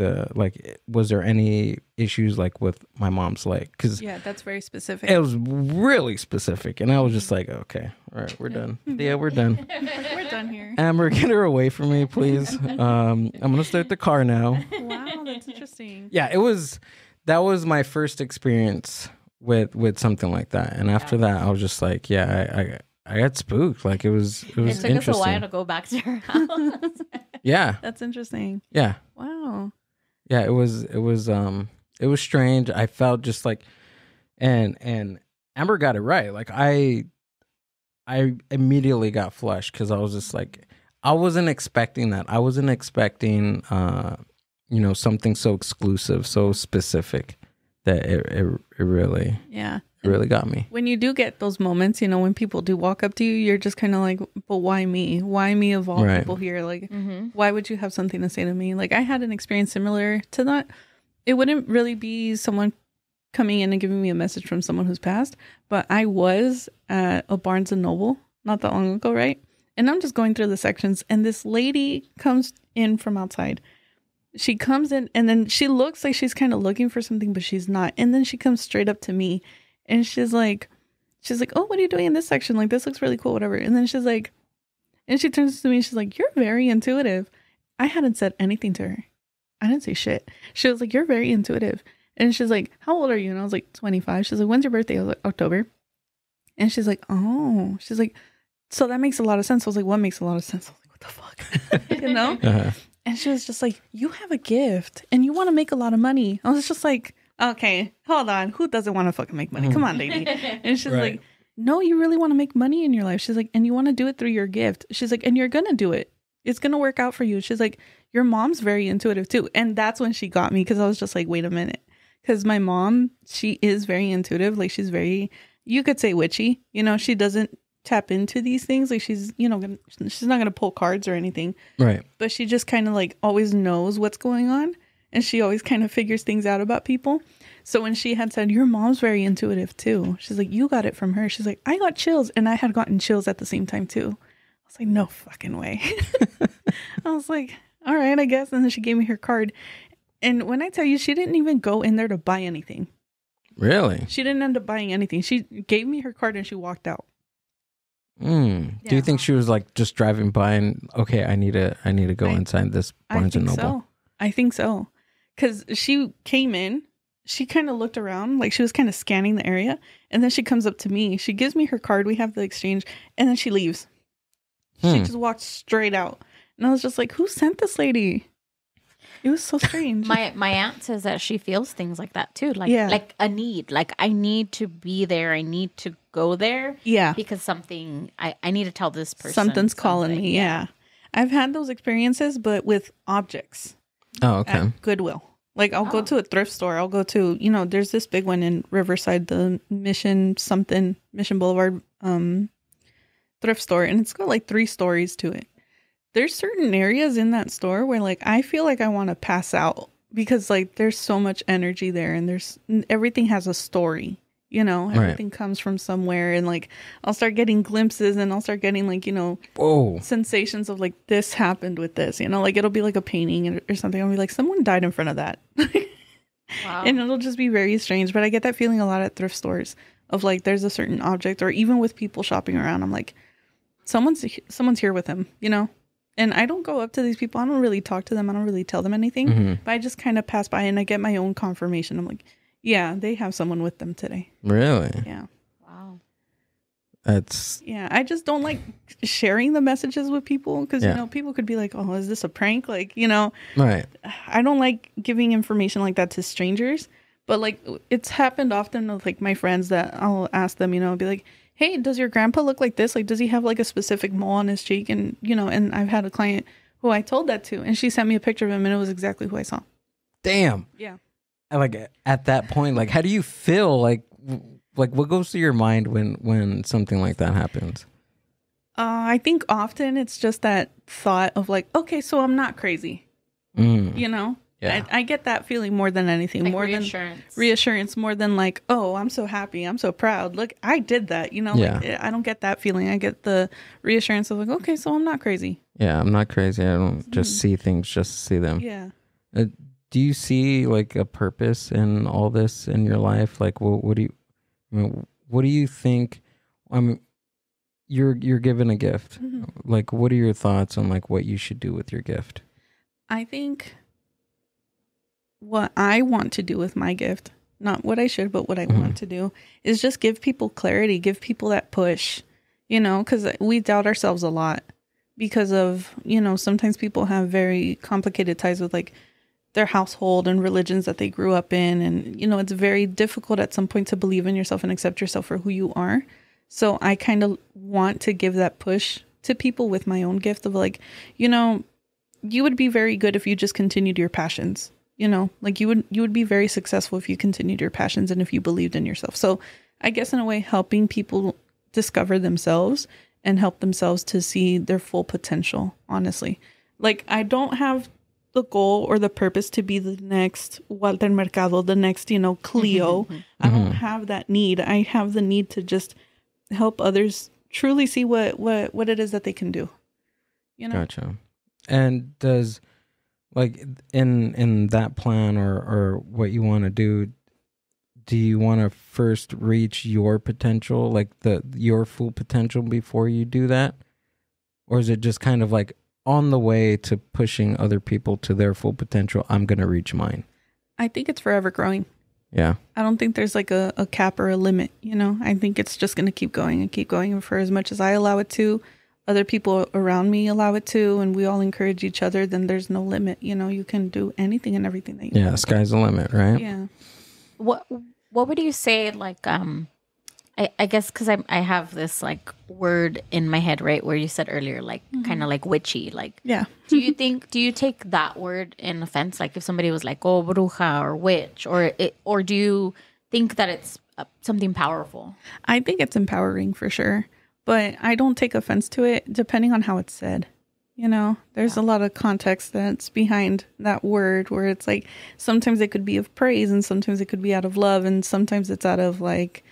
was there any issues like with my mom's leg? Because that's very specific. It was really specific, and I was just like, okay, all right, we're done. Yeah, we're done. We're done here. Amber, get her away from me, please. I'm gonna start the car now. Wow, that's interesting. Yeah, that was my first experience with something like that, and after that, I was just like, I got spooked. Like it was interesting. It took us a while to go back to her house. Yeah. That's interesting. Yeah. Wow. Yeah, it was strange. I felt just like and Amber got it right. Like I immediately got flushed because I was just like, I wasn't expecting that. I wasn't expecting something so exclusive, so specific that it really It really got me. When you do get those moments, when people do walk up to you, you're just kind of like, but why me? Why me of all people here? Like, why would you have something to say to me? Like, I had an experience similar to that. It wouldn't really be someone coming in and giving me a message from someone who's passed, but I was at a Barnes & Noble not that long ago, right? And I'm just going through the sections, and this lady comes in from outside. She comes in, and then she looks like she's kind of looking for something, but she's not. And then she comes straight up to me. And she's like, oh, what are you doing in this section? Like, this looks really cool, whatever. And then she's like, and she turns to me and she's like, you're very intuitive. I hadn't said anything to her. I didn't say shit. She was like, you're very intuitive. And she's like, how old are you? And I was like, 25. She's like, when's your birthday? I was like, October. And she's like, oh. She's like, so that makes a lot of sense. I was like, what makes a lot of sense? I was like, what the fuck? Uh-huh. And she was just like, you have a gift and you want to make a lot of money. I was just like, okay, hold on. Who doesn't want to fucking make money? Come on, lady. And she's like, no, you really want to make money in your life. She's like, and you want to do it through your gift. She's like, and you're going to do it. It's going to work out for you. She's like, your mom's very intuitive too. And that's when she got me, because I was just like, wait a minute. Because my mom, she is very intuitive. Like, she's very, you could say witchy. She doesn't tap into these things. Like, she's, she's not going to pull cards or anything. Right. But she just kind of like always knows what's going on. And she always kind of figures things out about people. So when she had said, your mom's very intuitive too, she's like, you got it from her. She's like, I got chills. And I had gotten chills at the same time too. I was like, no fucking way. I was like, all right, I guess. And then she gave me her card. And when I tell you, she didn't even go in there to buy anything. Really? She didn't end up buying anything. She gave me her card and she walked out. Do you think she was like just driving by and, okay, I need to go inside this Barnes & Noble? I think so. Because she came in, she kind of looked around, like she was kind of scanning the area. And then she comes up to me. She gives me her card. We have the exchange. And then she leaves. She just walked straight out. And I was just like, who sent this lady? It was so strange. My aunt says that she feels things like that too. Like a need. Like, I need to be there. I need to go there. Yeah. Because something, I need to tell this person. Something's calling me. Yeah. I've had those experiences, but with objects. Oh, okay. At Goodwill. Like, I'll go to a thrift store. I'll go to, there's this big one in Riverside, the Mission Boulevard thrift store. And it's got like 3 stories to it. There's certain areas in that store where like, I feel like I want to pass out because like, there's so much energy there and everything has a story, You know, everything comes from somewhere, and like I'll start getting glimpses, and I'll start getting like, you know, sensations of like this happened with this, you know, like it'll be like a painting or something. I'll be like, someone died in front of that. Wow. And it'll just be very strange. But I get that feeling a lot at thrift stores of like there's a certain object, or even with people shopping around. I'm like, someone's here with him, you know. And I don't go up to these people. I don't really talk to them. I don't really tell them anything. But I just kind of pass by and I get my own confirmation. I'm like, yeah, they have someone with them today. Really? Yeah. Wow. I just don't like sharing the messages with people because, you know, people could be like, oh, is this a prank? Like, you know, right. I don't like giving information like that to strangers. But like it's happened often with like my friends that I'll ask them, you know, be like, hey, does your grandpa look like this? Like, does he have like a specific mole on his cheek? And, you know, and I've had a client who I told that to, and she sent me a picture of him and it was exactly who I saw. Damn. Yeah. Like at that point, like, how do you feel? Like what goes through your mind when something like that happens? I think often it's just that thought of like, okay, so I'm not crazy. You know? Yeah. I get that feeling more than anything. Like more reassurance. Than reassurance, more than like, oh, I'm so happy, I'm so proud. Look, I did that. You know, like, I don't get that feeling. I get the reassurance of like, okay, so I'm not crazy. Yeah, I'm not crazy. I don't just see things just to see them. Yeah. Do you see like a purpose in all this in your life? Like, what do you think? I mean, you're given a gift. Like, what are your thoughts on like what you should do with your gift? I think what I want to do with my gift, not what I should, but what I want to do, is just give people clarity, give people that push, you know, because we doubt ourselves a lot because of, you know, sometimes people have very complicated ties with like their household and religions that they grew up in. And, you know, it's very difficult at some point to believe in yourself and accept yourself for who you are. So I kind of want to give that push to people with my own gift of like, you know, you would be very good if you just continued your passions, you know, like you would be very successful if you continued your passions and if you believed in yourself. So I guess in a way, helping people discover themselves and help themselves to see their full potential, honestly. Like I don't have the goal or the purpose to be the next Walter Mercado, the next, you know, Cleo. I don't have that need. I have the need to just help others truly see what it is that they can do. You know? Gotcha. And does like in that plan or what you want to do you want to first reach your potential, like your full potential before you do that? Or is it just kind of like on the way to pushing other people to their full potential, I'm going to reach mine? I think it's forever growing. Yeah. I don't think there's like a cap or a limit, you know? I think it's just going to keep going and keep going. And for as much as I allow it to, other people around me allow it to, and we all encourage each other, then there's no limit. You know, you can do anything and everything that you want. Sky's the limit, right? Yeah. What would you say, like, I guess because I have this like word in my head, right, where you said earlier, like kind of like witchy, like, yeah. do you take that word in offense? Like if somebody was like, oh, bruja or witch, or do you think that it's something powerful? I think it's empowering for sure, but I don't take offense to it depending on how it's said. You know, there's a lot of context that's behind that word where it's like, sometimes it could be of praise and sometimes it could be out of love. And sometimes it's out of like,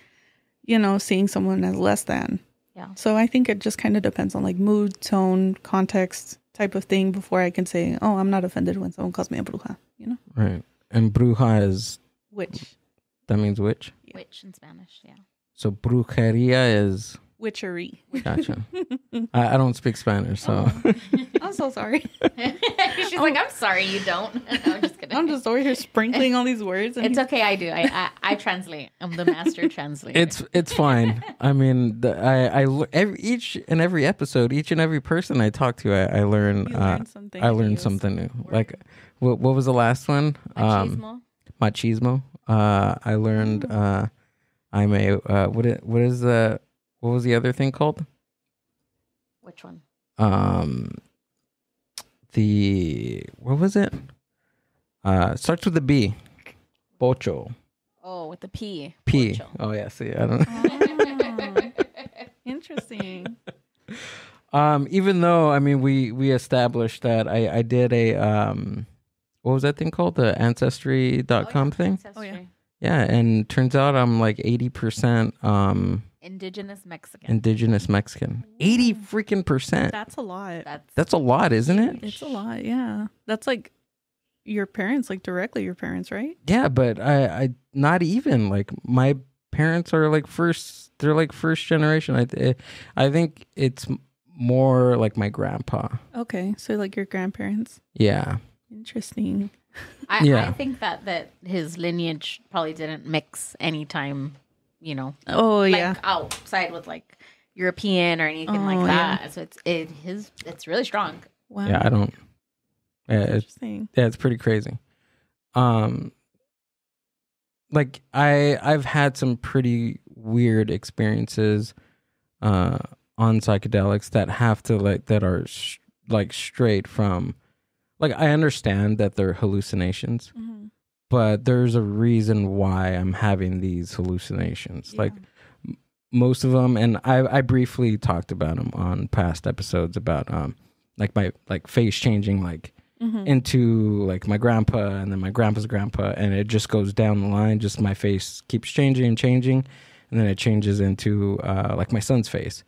you know, seeing someone as less than. Yeah. So I think it just kind of depends on like mood, tone, context type of thing before I can say, oh, I'm not offended when someone calls me a bruja, you know? Right. And bruja is? Witch. That means witch? Yeah. Witch in Spanish, yeah. So brujeria is? Witchery. Gotcha. I don't speak Spanish, so. Oh. I'm so sorry. She's like, I'm sorry you don't. No, I'm just kidding. I'm just over here sprinkling all these words. It's okay, I do. I translate. I'm the master translator. It's fine. I mean, each and every episode, each and every person I talk to, I learn something. I learn something new. Word. Like, what was the last one? Machismo. I learned. I'm a. What was the other thing called? Which one? What was it? Starts with a B. Bocho. Oh, with the P. P. Bocho. Oh yeah. See, I don't know. Interesting. Even though I mean we established that I did a what was that thing called, the ancestry.com thing? Oh yeah. Yeah, and turns out I'm like 80% Indigenous Mexican. indigenous Mexican. 80 freaking percent. That's a lot. That's a lot, isn't it? It's a lot, yeah. That's like your parents, like directly your parents, right? Yeah, but I not even like my parents are like they're like first generation. I think it's more like my grandpa. Okay, so like your grandparents. Yeah. Interesting. I think that his lineage probably didn't mix anytime, you know. Oh like yeah. outside with like European or anything like that. Yeah. So it's really strong. Wow. Yeah, I don't. Yeah, Interesting. it's pretty crazy. Like I've had some pretty weird experiences on psychedelics that have to that are like straight from, like, I understand that they're hallucinations, but there's a reason why I'm having these hallucinations. Yeah. Like most of them, and I briefly talked about them on past episodes about like my face changing into like my grandpa and then my grandpa's grandpa, and it just goes down the line. Just my face keeps changing, and then it changes into like my son's face.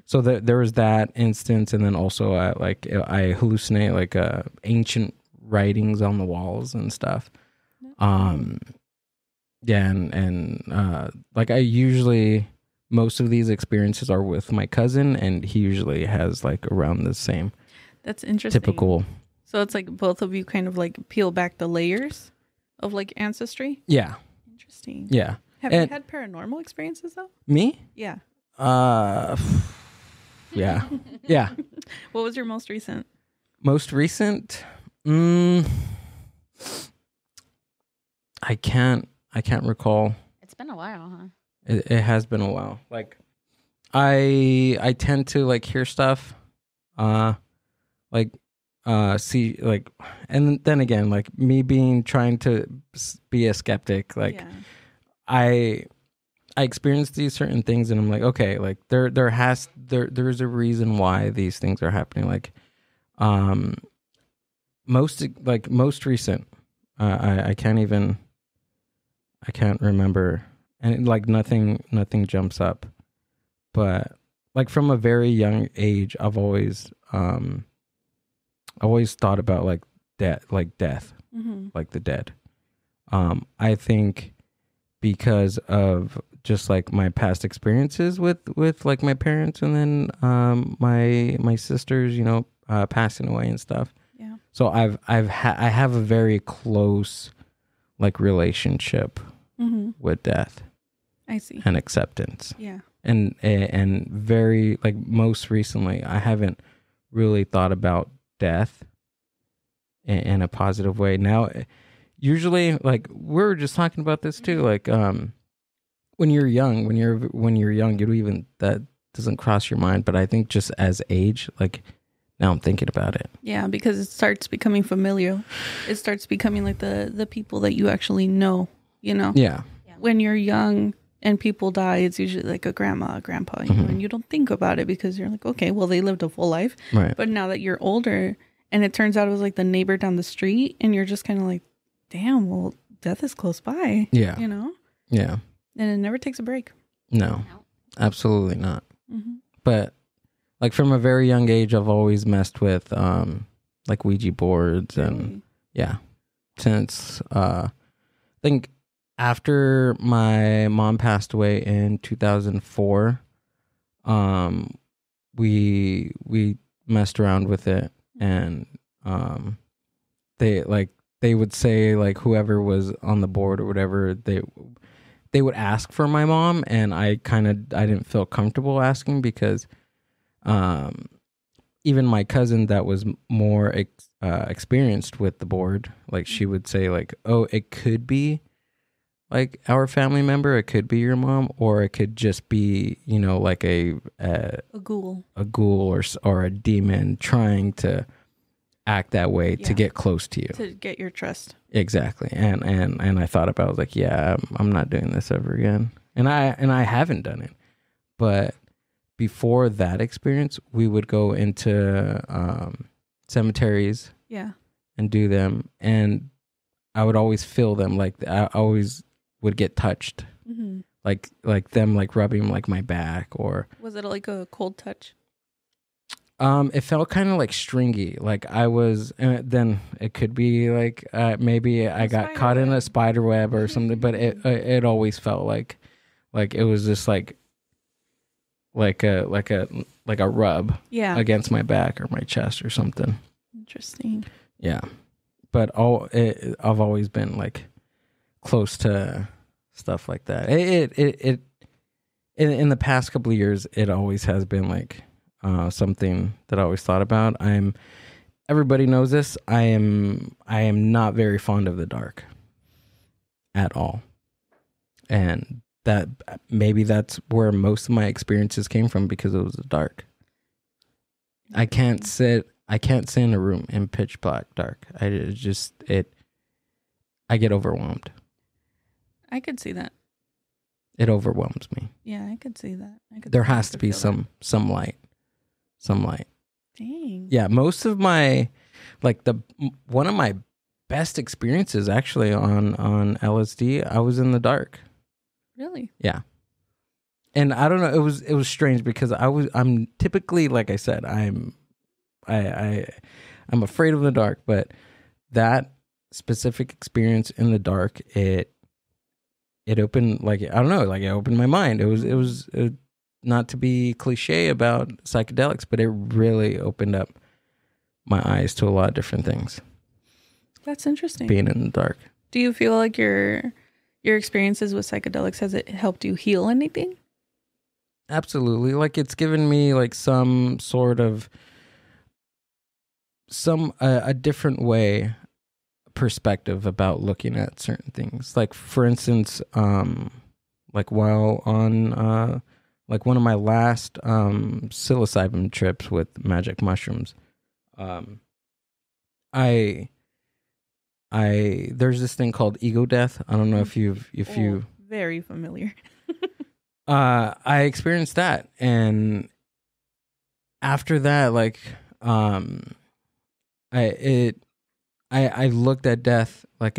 So there was that instance, and then also I hallucinate like ancient writings on the walls and stuff. Yeah, and like I usually, most of these experiences are with my cousin, and he usually has like around the same. That's interesting. Typical. So it's like both of you kind of like peel back the layers of like ancestry. Yeah. Interesting. Yeah. Have you had paranormal experiences though? Me? Yeah. Yeah. Yeah. What was your most recent? Most recent? I can't recall. It's been a while, huh? It has been a while. Like I tend to like hear stuff, see, like, and then again, like me trying to be a skeptic, like I experience these certain things, and I'm like, okay, like there's a reason why these things are happening. Like, most recent, I can't remember, and like nothing jumps up, but like from a very young age, I've always thought about like death, like the dead. I think because of just like my past experiences with like my parents, and then my sisters, you know, passing away and stuff. Yeah. So I have a very close like relationship with death. I see. And acceptance. Yeah. And very, like, most recently, I haven't really thought about death in a positive way. Now, usually, like, we're just talking about this too. Like, when you're young, that doesn't cross your mind. But I think just as age, like, now I'm thinking about it. Yeah, because it starts becoming familiar. It starts becoming like the people that you actually know, you know? Yeah. When you're young and people die, it's usually like a grandma, a grandpa, you know, and you don't think about it because you're like, okay, well, they lived a full life. Right. But now that you're older and it turns out it was like the neighbor down the street, and you're just kind of like, damn, well, death is close by. Yeah. You know? Yeah. And it never takes a break. No, absolutely not. But like from a very young age, I've always messed with like Ouija boards and yeah, since I think after my mom passed away in 2004, we messed around with it, and they would say like whoever was on the board or whatever, they would ask for my mom, and I didn't feel comfortable asking because even my cousin that was more experienced with the board, like she would say like, oh, it could be like our family member, it could be your mom, or it could just be, you know, like a ghoul or a demon trying to act that way to get close to you, to get your trust. Exactly. And I thought about, I was like, yeah, I'm not doing this ever again, and I haven't done it. But before that experience, we would go into cemeteries, and do them, and I would always feel them. Like I always would get touched, like them like rubbing like my back, or was it like a cold touch? It felt kind of like stringy, like I was. Then it could be like maybe I got caught in a spider web or something, but it always felt like it was just like a rub against my back or my chest or something. Interesting. Yeah, but I've always been like close to stuff like that. It in the past couple of years, it always has been like something that I always thought about. Everybody knows this. I am not very fond of the dark at all, and that maybe that's where most of my experiences came from, because it was dark. I can't sit in a room in pitch black dark. I get overwhelmed. I could see that. It overwhelms me. Yeah, I could see that. There has to be some light. Some light. Dang. Yeah, most of my one of my best experiences actually on LSD, I was in the dark. Really? Yeah. And I don't know, it was strange because I'm typically, like I said, I'm afraid of the dark, but that specific experience in the dark, it opened, like, I don't know, like it opened my mind. It was not to be cliche about psychedelics, but it really opened up my eyes to a lot of different things. That's interesting. Being in the dark. Do you feel like your experiences with psychedelics, has it helped you heal anything? Absolutely. Like, it's given me like some sort of a different way perspective about looking at certain things. Like, for instance, like while on like one of my last psilocybin trips with magic mushrooms, I there's this thing called ego death. I don't know if you very familiar. I experienced that, and after that, like I looked at death like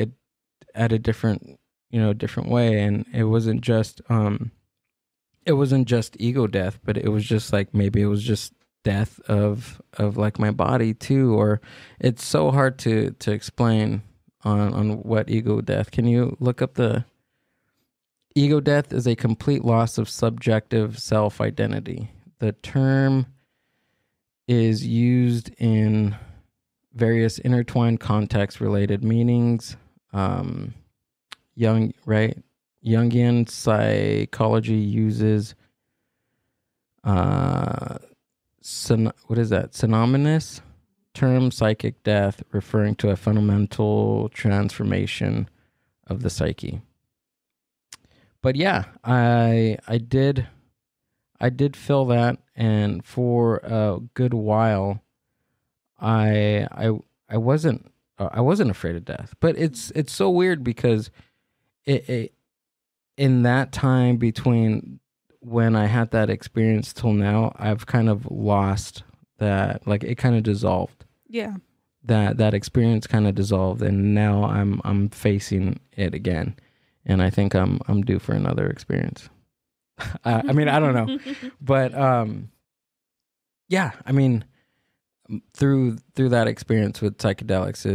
at a different way, and it wasn't just ego death, but it was just like, maybe it was just death of like my body too, or it's so hard to explain on what ego death. Can you look up the ego death? Is a complete loss of subjective self-identity. The term is used in various intertwined context-related meanings. Jungian psychology uses synonymous term psychic death, referring to a fundamental transformation of the psyche. But yeah, I did feel that, and for a good while, I wasn't afraid of death. But it's so weird because it in that time between when I had that experience till now, I've kind of lost that. Like, it kind of dissolved. Yeah. That experience kind of dissolved, and now I'm facing it again, and I think I'm due for another experience. I mean, I don't know, but yeah, I mean, through that experience with psychedelics,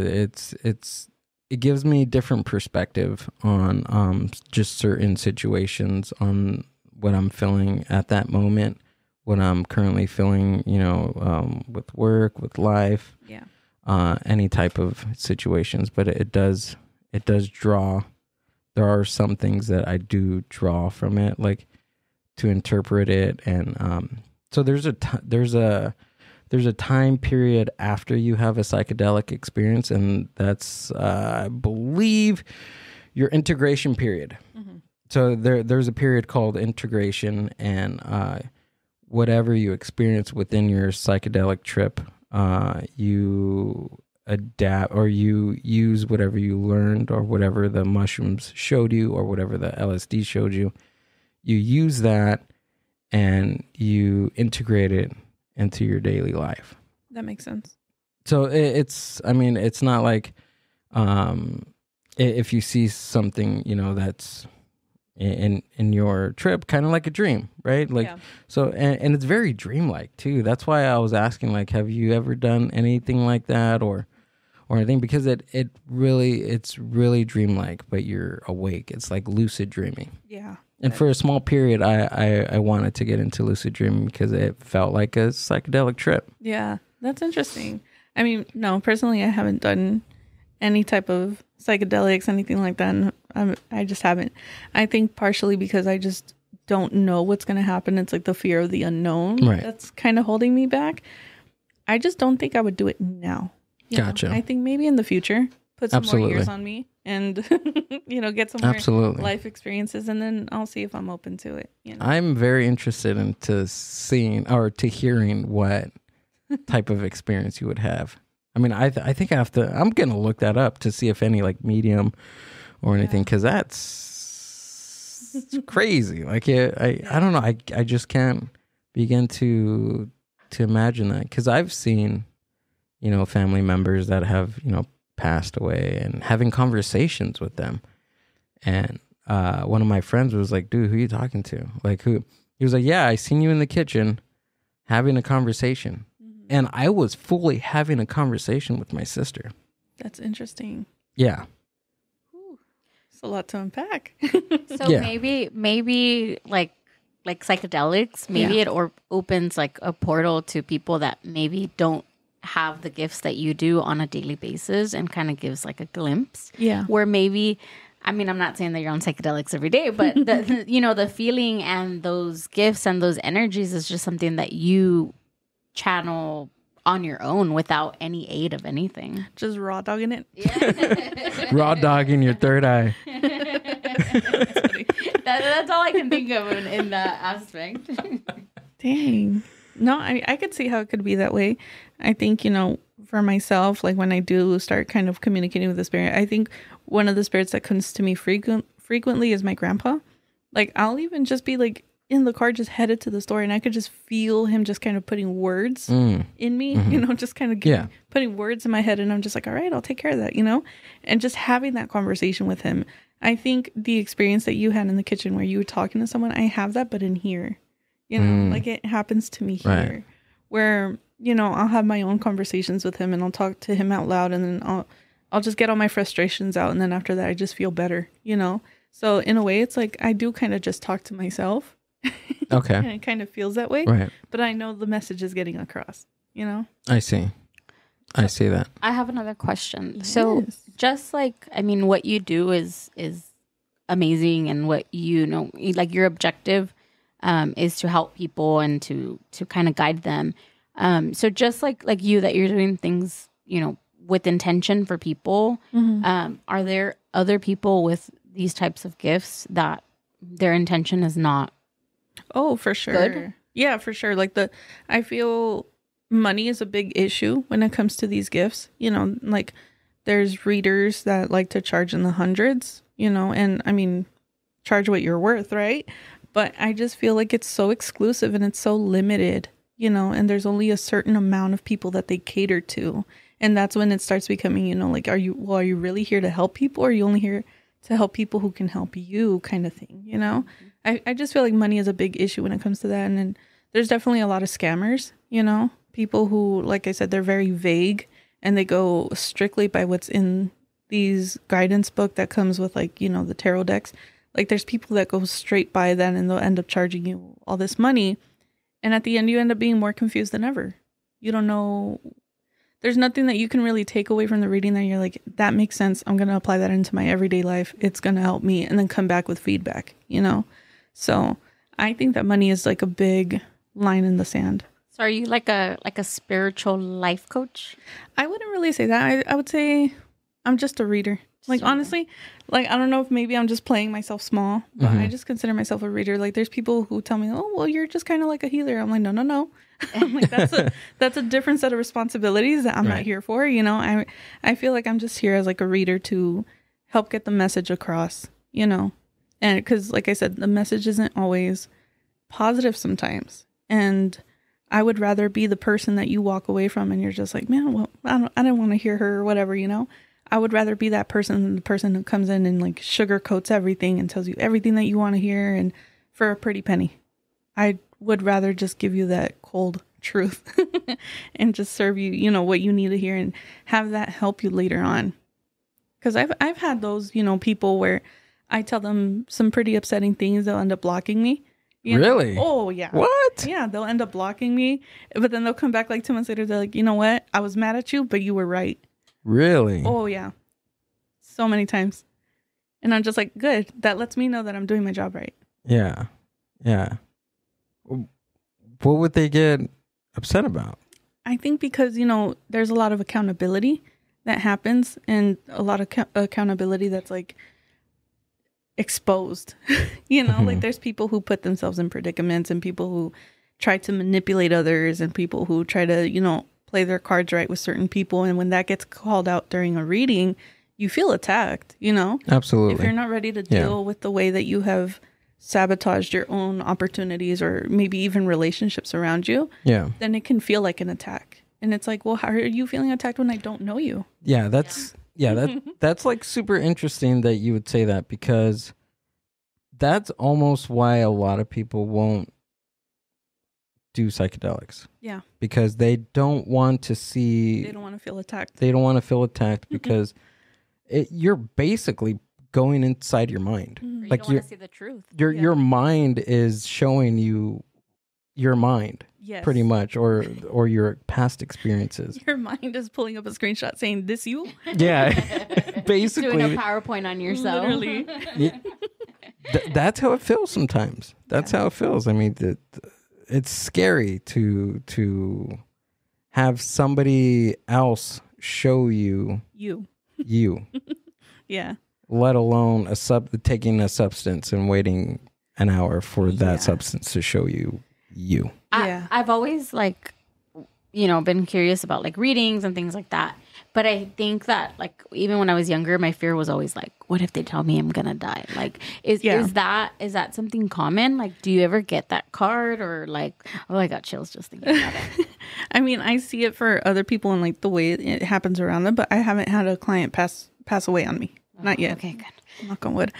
it gives me different perspective on just certain situations, on what I'm feeling at that moment, what I'm currently feeling, with work, with life, any type of situations. But it does draw. There are some things that I do draw from it, like to interpret it, and so there's a time period after you have a psychedelic experience, and that's I believe your integration period. Mm-hmm. So there's a period called integration, and whatever you experience within your psychedelic trip, you adapt, or you use whatever you learned, or whatever the mushrooms showed you, or whatever the LSD showed you. You use that and you integrate it into your daily life. That makes sense. So it's not like if you see something, that's in your trip, kind of like a dream, right? Like, so, and it's very dreamlike too. That's why I was asking, like, have you ever done anything like that or anything? Because it's really dreamlike, but you're awake. It's like lucid dreaming. Yeah. And for a small period, I wanted to get into lucid dreaming because it felt like a psychedelic trip. Yeah, that's interesting. I mean, no, personally, I haven't done any type of psychedelics, anything like that. And I just haven't. I think partially because I just don't know what's going to happen. It's like the fear of the unknown that's kind of holding me back. I just don't think I would do it now. Gotcha. I think maybe in the future, put some more years on me and, get some more life experiences, and then I'll see if I'm open to it. I'm very interested into seeing or to hearing what type of experience you would have. I mean, I think I'm going to look that up to see if any like medium or anything, because that's crazy. Like, I don't know. I just can't begin to imagine that, because I've seen, family members that have, passed away and having conversations with them. And one of my friends was like, dude, who are you talking to? Like, who? He was like, yeah, I seen you in the kitchen having a conversation. And I was fully having a conversation with my sister. That's interesting. Yeah. It's a lot to unpack. So maybe like psychedelics, maybe it opens like a portal to people that maybe don't have the gifts that you do on a daily basis, and kind of gives like a glimpse. Yeah. Where maybe, I mean, I'm not saying that you're on psychedelics every day, but the feeling and those gifts and those energies is just something that you channel on your own without any aid of anything. Just raw dogging it. Yeah. Raw dogging your third eye. That's all I can think of in that aspect. Dang. No, I could see how it could be that way. I think, for myself, like when I do start kind of communicating with the spirit, I think one of the spirits that comes to me frequently is my grandpa. Like, I'll even just be like in the car, just headed to the store, and I could just feel him just kind of putting words in me, just kind of putting words in my head. And I'm just like, all right, I'll take care of that, and just having that conversation with him. I think the experience that you had in the kitchen where you were talking to someone, I have that, but in here, like it happens to me here where, I'll have my own conversations with him and I'll talk to him out loud, and then I'll just get all my frustrations out. And then after that, I just feel better, So in a way, it's like I do kind of just talk to myself. Okay. And it kind of feels that way. Right. But I know the message is getting across, I see. I see that. I have another question. Yes. So just like, I mean, what you do is amazing, and what like your objective is to help people and to kind of guide them. So just like you, that you're doing things, with intention for people. Are there other people with these types of gifts that their intention is not? Oh, for sure. Good? Yeah, for sure. Like I feel money is a big issue when it comes to these gifts. Like there's readers that like to charge in the hundreds, and I mean, charge what you're worth, right? But I just feel like it's so exclusive and it's so limited, and there's only a certain amount of people that they cater to. And that's when it starts becoming, like, are you really here to help people, or are you only here to help people who can help you, kind of thing, I just feel like money is a big issue when it comes to that. And then there's definitely a lot of scammers, people who, like I said, they're very vague and they go strictly by what's in these guidance book that comes with, like, the tarot decks. Like there's people that go straight by that and they'll end up charging you all this money. And at the end, you end up being more confused than ever. You don't know. There's nothing that you can really take away from the reading that you're like, that makes sense. I'm going to apply that into my everyday life. It's going to help me, and then come back with feedback, So I think that money is like a big line in the sand. So are you like a spiritual life coach? I wouldn't really say that. I would say I'm just a reader. Like, honestly, like, I don't know if maybe I'm just playing myself small, but I just consider myself a reader. Like, there's people who tell me, oh, well, you're just kind of like a healer. I'm like, no. I'm like, that's a different set of responsibilities that I'm not here for. I feel like I'm just here as like a reader to help get the message across, and because, like I said, the message isn't always positive sometimes. And I would rather be the person that you walk away from and you're just like, man, well, I don't want to hear her or whatever, I would rather be that person than the person who comes in and like sugarcoats everything and tells you everything that you want to hear and for a pretty penny. I would rather just give you that cold truth and just serve you, you know, what you need to hear and have that help you later on. Because I've had those, you know, people where I tell them some pretty upsetting things, they'll end up blocking me. You know? Really? Oh, yeah. What? Yeah, they'll end up blocking me, but then they'll come back like 2 months later. They're like, you know what? I was mad at you, but you were right. Really? Oh, yeah. So many times. And I'm just like, good. That lets me know that I'm doing my job right. Yeah. Yeah. What would they get upset about? I think because, you know, there's a lot of accountability that happens and a lot of accountability that's like exposed. You know, like there's people who put themselves in predicaments and people who try to manipulate others and people who try to, you know, play their cards right with certain people. And when that gets called out during a reading, you feel attacked, you know? Absolutely. If you're not ready to deal with the way that you have sabotaged your own opportunities or maybe even relationships around you, then it can feel like an attack. And it's like, well, how are you feeling attacked when I don't know you? Yeah, that's that's like super interesting that you would say that, because that's almost why a lot of people won't do psychedelics. Yeah. Because they don't want to see... They don't want to feel attacked. They don't want to feel attacked because you're basically going inside your mind. Mm-hmm. Like you don't want to see the truth. Your mind is showing you your mind. Yes. Pretty much, or your past experiences. Your mind is pulling up a screenshot saying, this you? Yeah. Basically. Doing a PowerPoint on yourself. Literally. That's how it feels sometimes. That's how it feels. I mean, it's scary to have somebody else show you. You. Yeah. Let alone taking a substance and waiting an hour for that substance to show you. I've always been curious about like readings and things like that. But I think that like even when I was younger, my fear was always like, what if they tell me I'm gonna die? Like, is that something common? Like, do you ever get that card or like, oh, I got chills just thinking about it. I mean, I see it for other people and like the way it happens around them, but I haven't had a client pass away on me. Not yet. Okay, good. Knock on wood.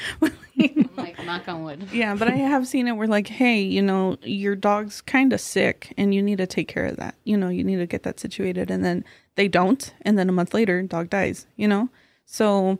Like, knock on wood. Yeah, but I have seen it where like, hey, you know, your dog's kind of sick and you need to take care of that. You know, you need to get that situated. And then they don't. And then a month later, dog dies, you know? So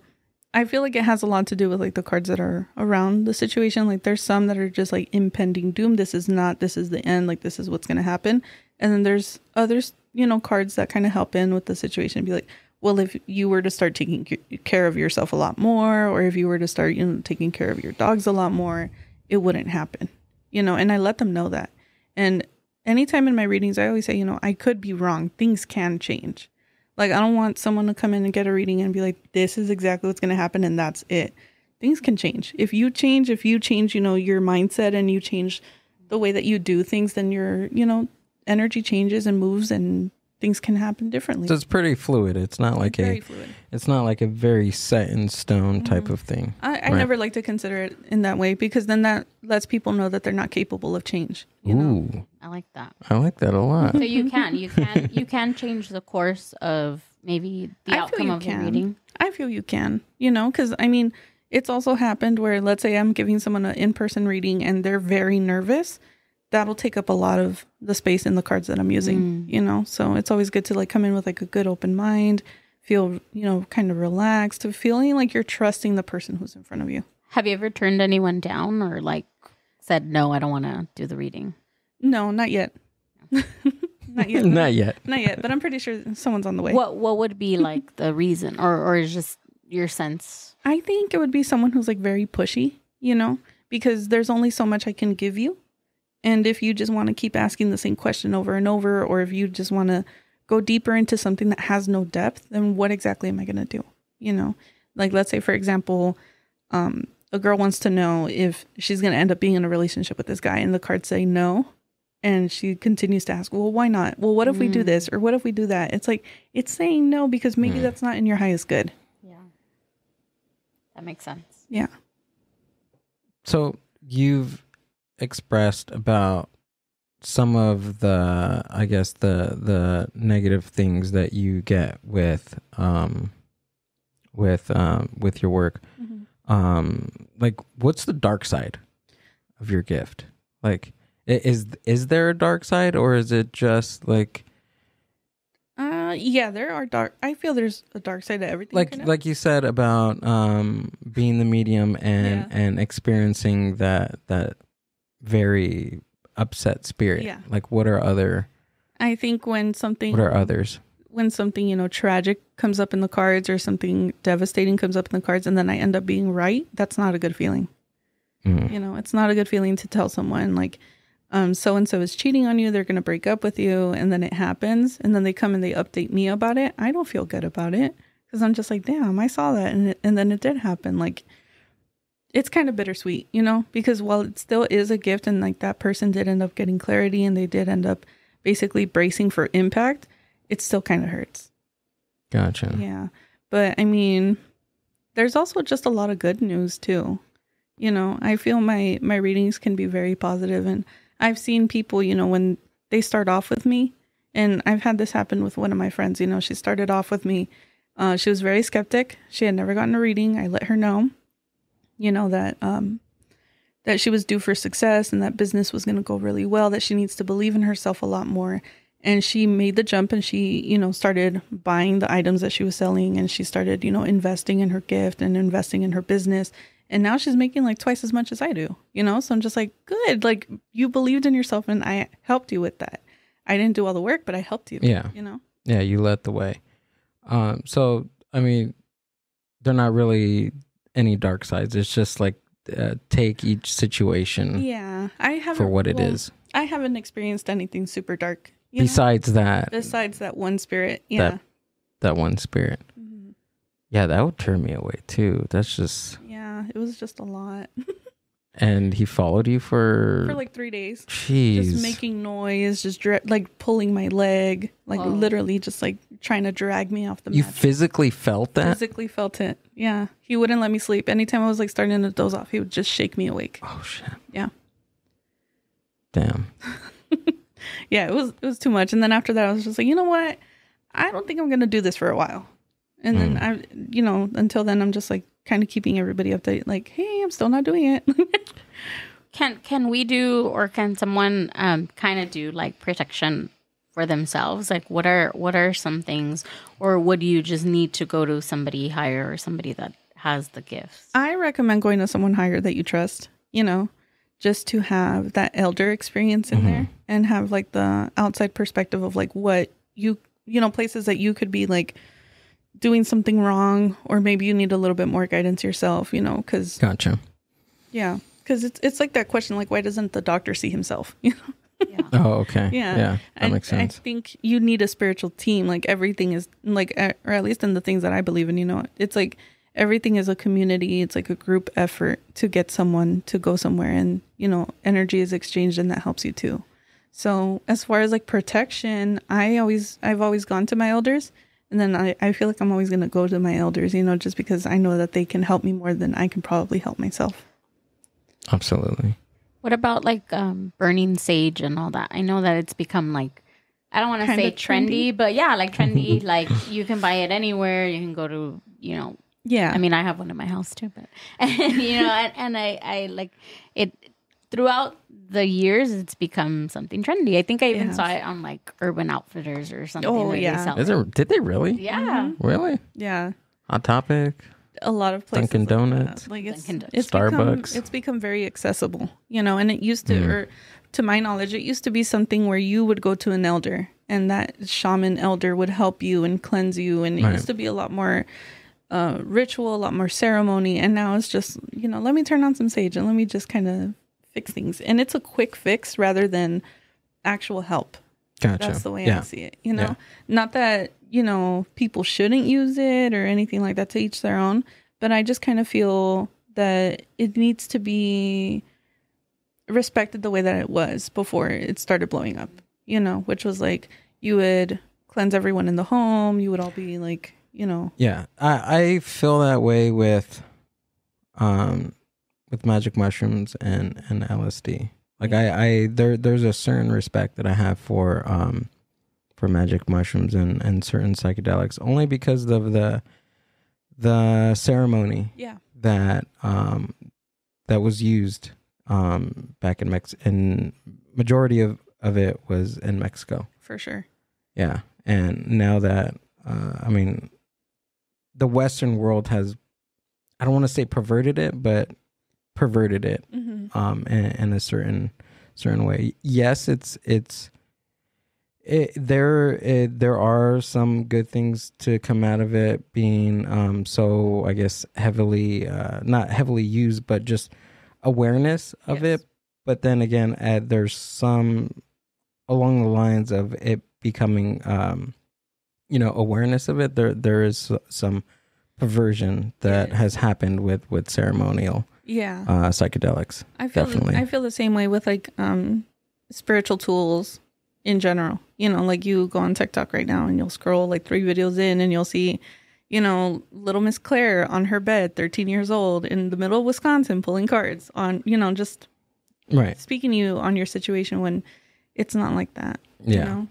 I feel like it has a lot to do with like the cards that are around the situation. Like there's some that are just like impending doom. This is the end. Like this is what's going to happen. And then there's others, you know, cards that kind of help in with the situation. Be like, well, if you were to start taking care of yourself a lot more, or if you were to start, you know, taking care of your dogs a lot more, it wouldn't happen, you know, and I let them know that. And anytime in my readings, I always say, you know, I could be wrong. Things can change. Like, I don't want someone to come in and get a reading and be like, this is exactly what's going to happen. And that's it. Things can change. If you change, you know, your mindset and you change the way that you do things, then your, you know, energy changes and moves and things can happen differently. So it's pretty fluid. It's not like it's not like a very set in stone type of thing. I never like to consider it in that way, because then that lets people know that they're not capable of change. You know? I like that. I like that a lot. So you can change the course of maybe the outcome of the reading. I feel you can, you know, because I mean, it's also happened where, let's say I'm giving someone an in-person reading and they're very nervous. That'll take up a lot of the space in the cards that I'm using, you know? So it's always good to like come in with like a good open mind, feel, you know, kind of relaxed, feeling like you're trusting the person who's in front of you. Have you ever turned anyone down or like said, no, I don't want to do the reading? No, not yet. Not yet. Not yet. Not yet, but I'm pretty sure someone's on the way. What would be like the reason or is just your sense? I think it would be someone who's like very pushy, you know, because there's only so much I can give you. And if you just want to keep asking the same question over and over, or if you just want to go deeper into something that has no depth, then what exactly am I going to do? You know, like let's say, for example, a girl wants to know if she's going to end up being in a relationship with this guy, and the cards say no. And she continues to ask, well, why not? Well, what if we do this? Or what if we do that? It's like, it's saying no because maybe that's not in your highest good. Yeah. That makes sense. Yeah. So you've expressed about some of the, I guess, the negative things that you get with with your work. Like, what's the dark side of your gift? Like, is there a dark side, or is it just like? Yeah, there are dark. I feel there's a dark side to everything. Like you said about being the medium and experiencing that very upset spirit. Yeah. Like, what are other? I think when something. What are others? When something, tragic comes up in the cards, or something devastating comes up in the cards, and then I end up being right, that's not a good feeling. It's not a good feeling to tell someone like, so-and-so is cheating on you, they're going to break up with you, and then it happens, and then they come and they update me about it. I don't feel good about it, because I'm just like, damn, I saw that, and then it did happen. Like, it's kind of bittersweet, because while it still is a gift, and like that person did end up getting clarity, and they did end up basically bracing for impact, it still kind of hurts. Gotcha. Yeah. But I mean, there's also just a lot of good news too. I feel my readings can be very positive, and I've seen people, when they start off with me, and I've had this happen with one of my friends. She started off with me. She was very skeptic. She had never gotten a reading. I let her know, that she was due for success, and that business was going to go really well, that she needs to believe in herself a lot more. And she made the jump, and she, started buying the items that she was selling, and she started, investing in her gift and investing in her business. And now she's making like twice as much as I do, So I'm just like, good. Like, you believed in yourself, and I helped you with that. I didn't do all the work, but I helped you. Yeah. Yeah, you led the way. So, I mean, they're not really any dark sides. It's just like, take each situation for what it is. I haven't experienced anything super dark. Besides that one spirit. Yeah. That one spirit. Mm-hmm. Yeah, that would turn me away too. That's just. Yeah, it was just a lot. And he followed you for like 3 days. Jeez. Just making noise, just like pulling my leg, like literally just like trying to drag me off the mat. You physically felt that? Physically felt it. Yeah. He wouldn't let me sleep. Anytime I was like starting to doze off, he would just shake me awake. Oh shit. Yeah. Damn. Yeah, it was too much. And then after that, I was just like, you know what? I don't think I'm going to do this for a while. And then until then, I'm just like kind of keeping everybody updated. Like, hey, I'm still not doing it. Can we do, or can someone kind of do like protection for themselves? Like, what are some things, or would you just need to go to somebody higher, or somebody that has the gifts? I recommend going to someone higher that you trust, just to have that elder experience in there, and have like the outside perspective of like what places that you could be like doing something wrong, or maybe you need a little bit more guidance yourself, because Gotcha. Yeah, because it's like that question, like, why doesn't the doctor see himself? Yeah. Oh, okay. Yeah, that makes sense. I think you need a spiritual team. Like, everything is like, or at least in the things that I believe in, it's like everything is a community. It's like a group effort to get someone to go somewhere, and energy is exchanged, and that helps you too. So as far as like protection, I've always gone to my elders, and then I feel like I'm always going to go to my elders, just because I know that they can help me more than I can probably help myself. Absolutely. What about like burning sage and all that? I know that it's become like, I don't want to say trendy, but yeah, like trendy. Like, you can buy it anywhere. You can go to, Yeah. I mean, I have one in my house too, but and I like it. Throughout the years, it's become something trendy. I think I even saw it on like Urban Outfitters or something. Oh, yeah. Did they really? Yeah. Really? Yeah. Hot Topic. A lot of places. Dunkin' Donuts. Like it's Starbucks. It's become very accessible, and it used to, or to my knowledge, it used to be something where you would go to an elder, and that shaman elder would help you and cleanse you, and it used to be a lot more ritual, a lot more ceremony, and now it's just, let me turn on some sage and let me just kind of fix things, and it's a quick fix rather than actual help. Gotcha. That's the way I see it. Not that people shouldn't use it or anything like that, to each their own, but I just kind of feel that it needs to be respected the way that it was before it started blowing up. Which was like, you would cleanse everyone in the home. You would all be like, Yeah, I feel that way with magic mushrooms and LSD. Like, there's a certain respect that I have for magic mushrooms and certain psychedelics, only because of the the ceremony Yeah. that that was used back in Mexico, and majority of it was in Mexico. For sure. Yeah. And now that I mean, the Western world has, I don't want to say perverted it, but perverted it in a certain way. Yes, there are some good things to come out of it being so, I guess, heavily not heavily used, but just awareness of it. But then again, there's some along the lines of it becoming awareness of it. There is some perversion that has happened with ceremonial psychedelics. I feel the same way with like spiritual tools in general. Like you go on TikTok right now and you'll scroll like 3 videos in and you'll see, little Miss Claire on her bed, 13 years old, in the middle of Wisconsin, pulling cards on, just speaking to you on your situation when it's not like that.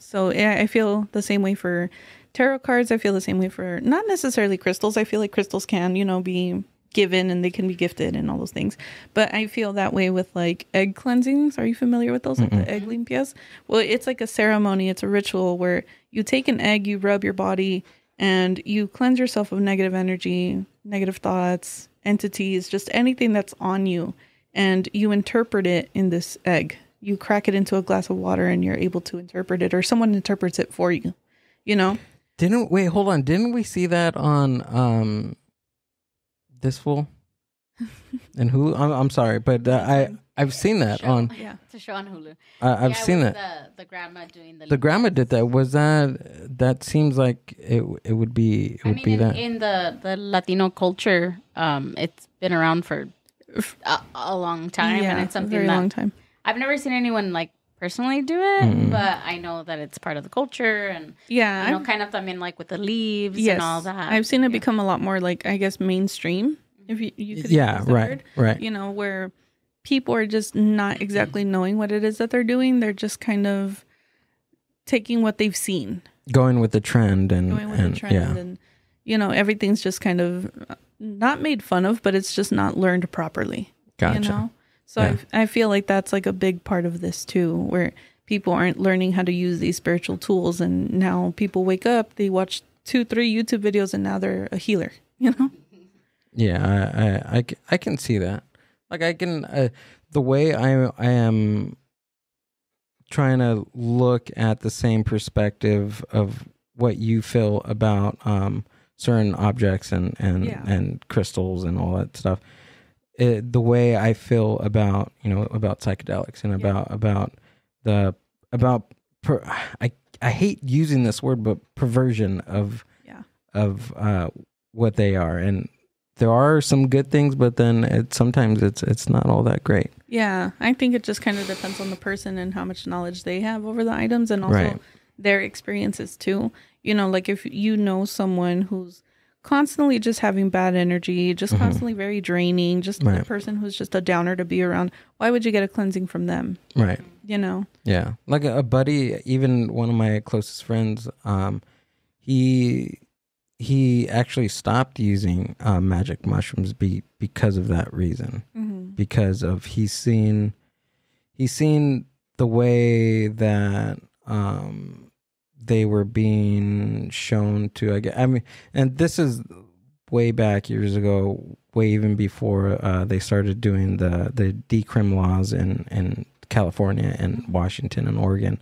So I feel the same way for tarot cards. I feel the same way for not necessarily crystals. I feel like crystals can, be given and they can be gifted and all those things. But I feel that way with like egg cleansings. Are you familiar with those? Like the egg limpias? Well, it's like a ceremony. It's a ritual where you take an egg, you rub your body, and you cleanse yourself of negative energy, negative thoughts, entities, just anything that's on you. And you interpret it in this egg. You crack it into a glass of water and you're able to interpret it, or someone interprets it for you, Hold on. Didn't we see that on This Fool and Hulu? I'm sorry, but I've seen that on. Yeah, it's a show on Hulu. I've seen that. The grandma doing the grandma did that. Was that seems like it would be that in the Latino culture, it's been around for a long time, and it's something very long time. I've never seen anyone like personally do it, but I know that it's part of the culture, and kind of like with the leaves and all that. I've seen it become a lot more like, I guess, mainstream. If you could use that word. Right. Where people are just not exactly knowing what it is that they're doing. They're just kind of taking what they've seen, going with the trend, and everything's just kind of not made fun of, but it's just not learned properly. Gotcha. So I feel like that's like a big part of this too, where people aren't learning how to use these spiritual tools, and now people wake up, they watch 2-3 YouTube videos, and now they're a healer. Yeah, I can see that. Like I can the way I am trying to look at the same perspective of what you feel about certain objects and crystals and all that stuff. The way I feel about psychedelics and I hate using this word, but perversion of what they are. And there are some good things, but then sometimes it's not all that great. Yeah, I think it just kind of depends on the person and how much knowledge they have over the items, and also their experiences too. Like if someone who's constantly just having bad energy, just constantly very draining, just a person who's just a downer to be around, why would you get a cleansing from them? Right. Yeah. Like a buddy, even one of my closest friends, he actually stopped using magic mushrooms because of that reason. Because of he's seen the way that they were being shown to, and this is way back years ago, way even before they started doing the decrim laws in California and Washington and Oregon.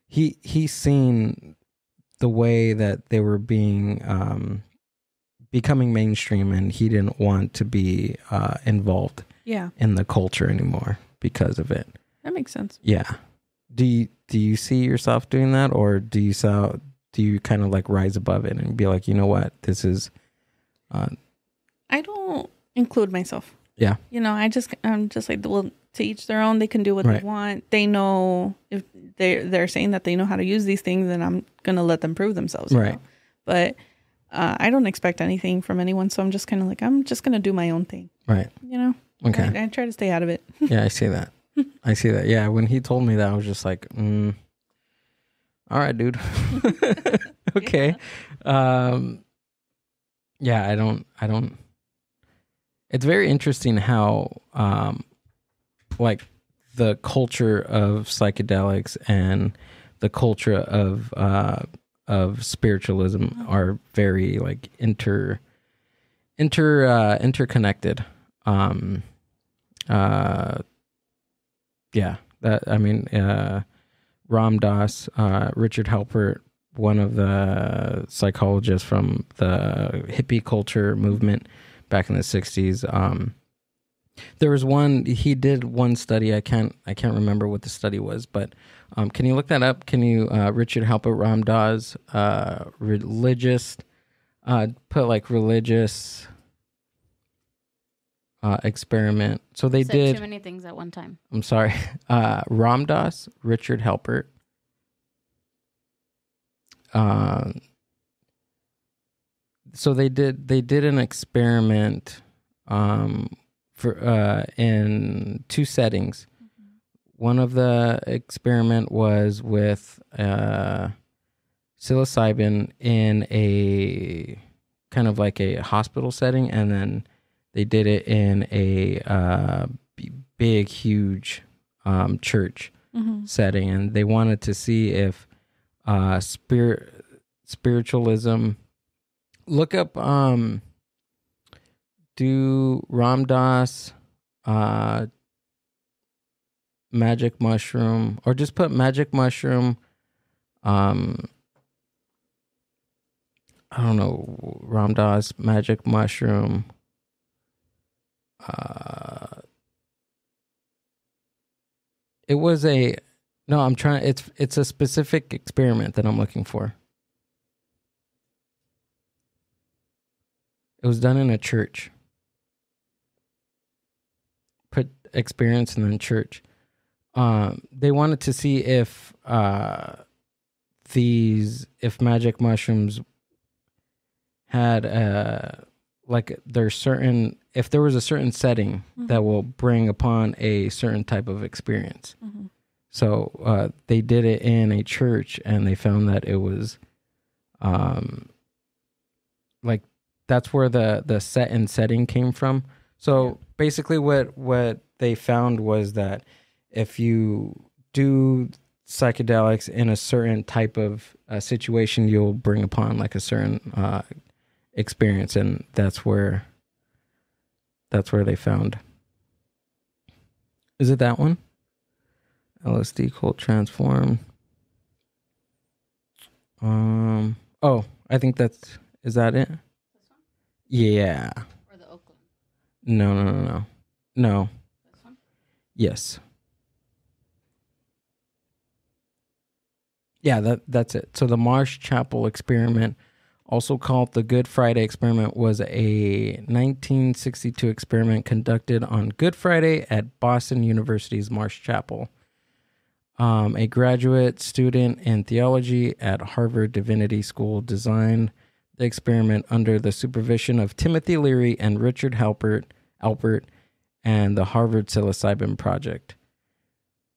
He's seen the way that they were being becoming mainstream, and he didn't want to be involved in the culture anymore because of it. That makes sense. Yeah. Do you see yourself doing that, or do you kind of like rise above it and be like, you know what, this is I don't include myself. Yeah. I'm just like, well, to each their own. They can do what they want. They know if they're saying that they know how to use these things, then I'm gonna let them prove themselves. Right. But I don't expect anything from anyone, so I'm just kind of like, I'm just gonna do my own thing. Right. Okay. I try to stay out of it. Yeah, I see that. I see that. Yeah, when he told me that, I was just like, all right, dude. Okay. Yeah, I don't. It's very interesting how, like, the culture of psychedelics and the culture of spiritualism are very like interconnected. Yeah, that I mean, Ram Dass, Richard Halpert, one of the psychologists from the hippie culture movement back in the 60s. There was one, he did one study. I can't remember what the study was, but can you look that up? Can you, Richard Halpert, Ram Dass, religious, put like religious experiment. So they did too many things at one time. I'm sorry. Ram Dass, Richard Halpert. So they did an experiment for in two settings. Mm-hmm. One of the experiment was with psilocybin in a kind of like a hospital setting, and then they did it in a big, huge church setting, and they wanted to see if spiritualism. Look up do Ram Dass magic mushroom, or just put magic mushroom. I don't know, Ram Dass magic mushroom. It was a no. I'm trying. It's a specific experiment that I'm looking for. It was done in a church. Put experience and then church. They wanted to see if magic mushrooms had like there's certain, if there was a certain setting that will bring upon a certain type of experience. Mm-hmm. So they did it in a church, and they found that it was like that's where the set and setting came from. So basically what they found was that if you do psychedelics in a certain type of situation, you'll bring upon like a certain experience, and that's where they found. Is it that one? LSD cult transform. Oh, I think is that it? Yeah. Or the Oakland? No. This one? Yes. Yeah, that's it. So the Marsh Chapel experiment, also called the Good Friday experiment, was a 1962 experiment conducted on Good Friday at Boston University's Marsh Chapel. A graduate student in theology at Harvard Divinity School designed the experiment under the supervision of Timothy Leary and Richard Halpert and the Harvard Psilocybin Project.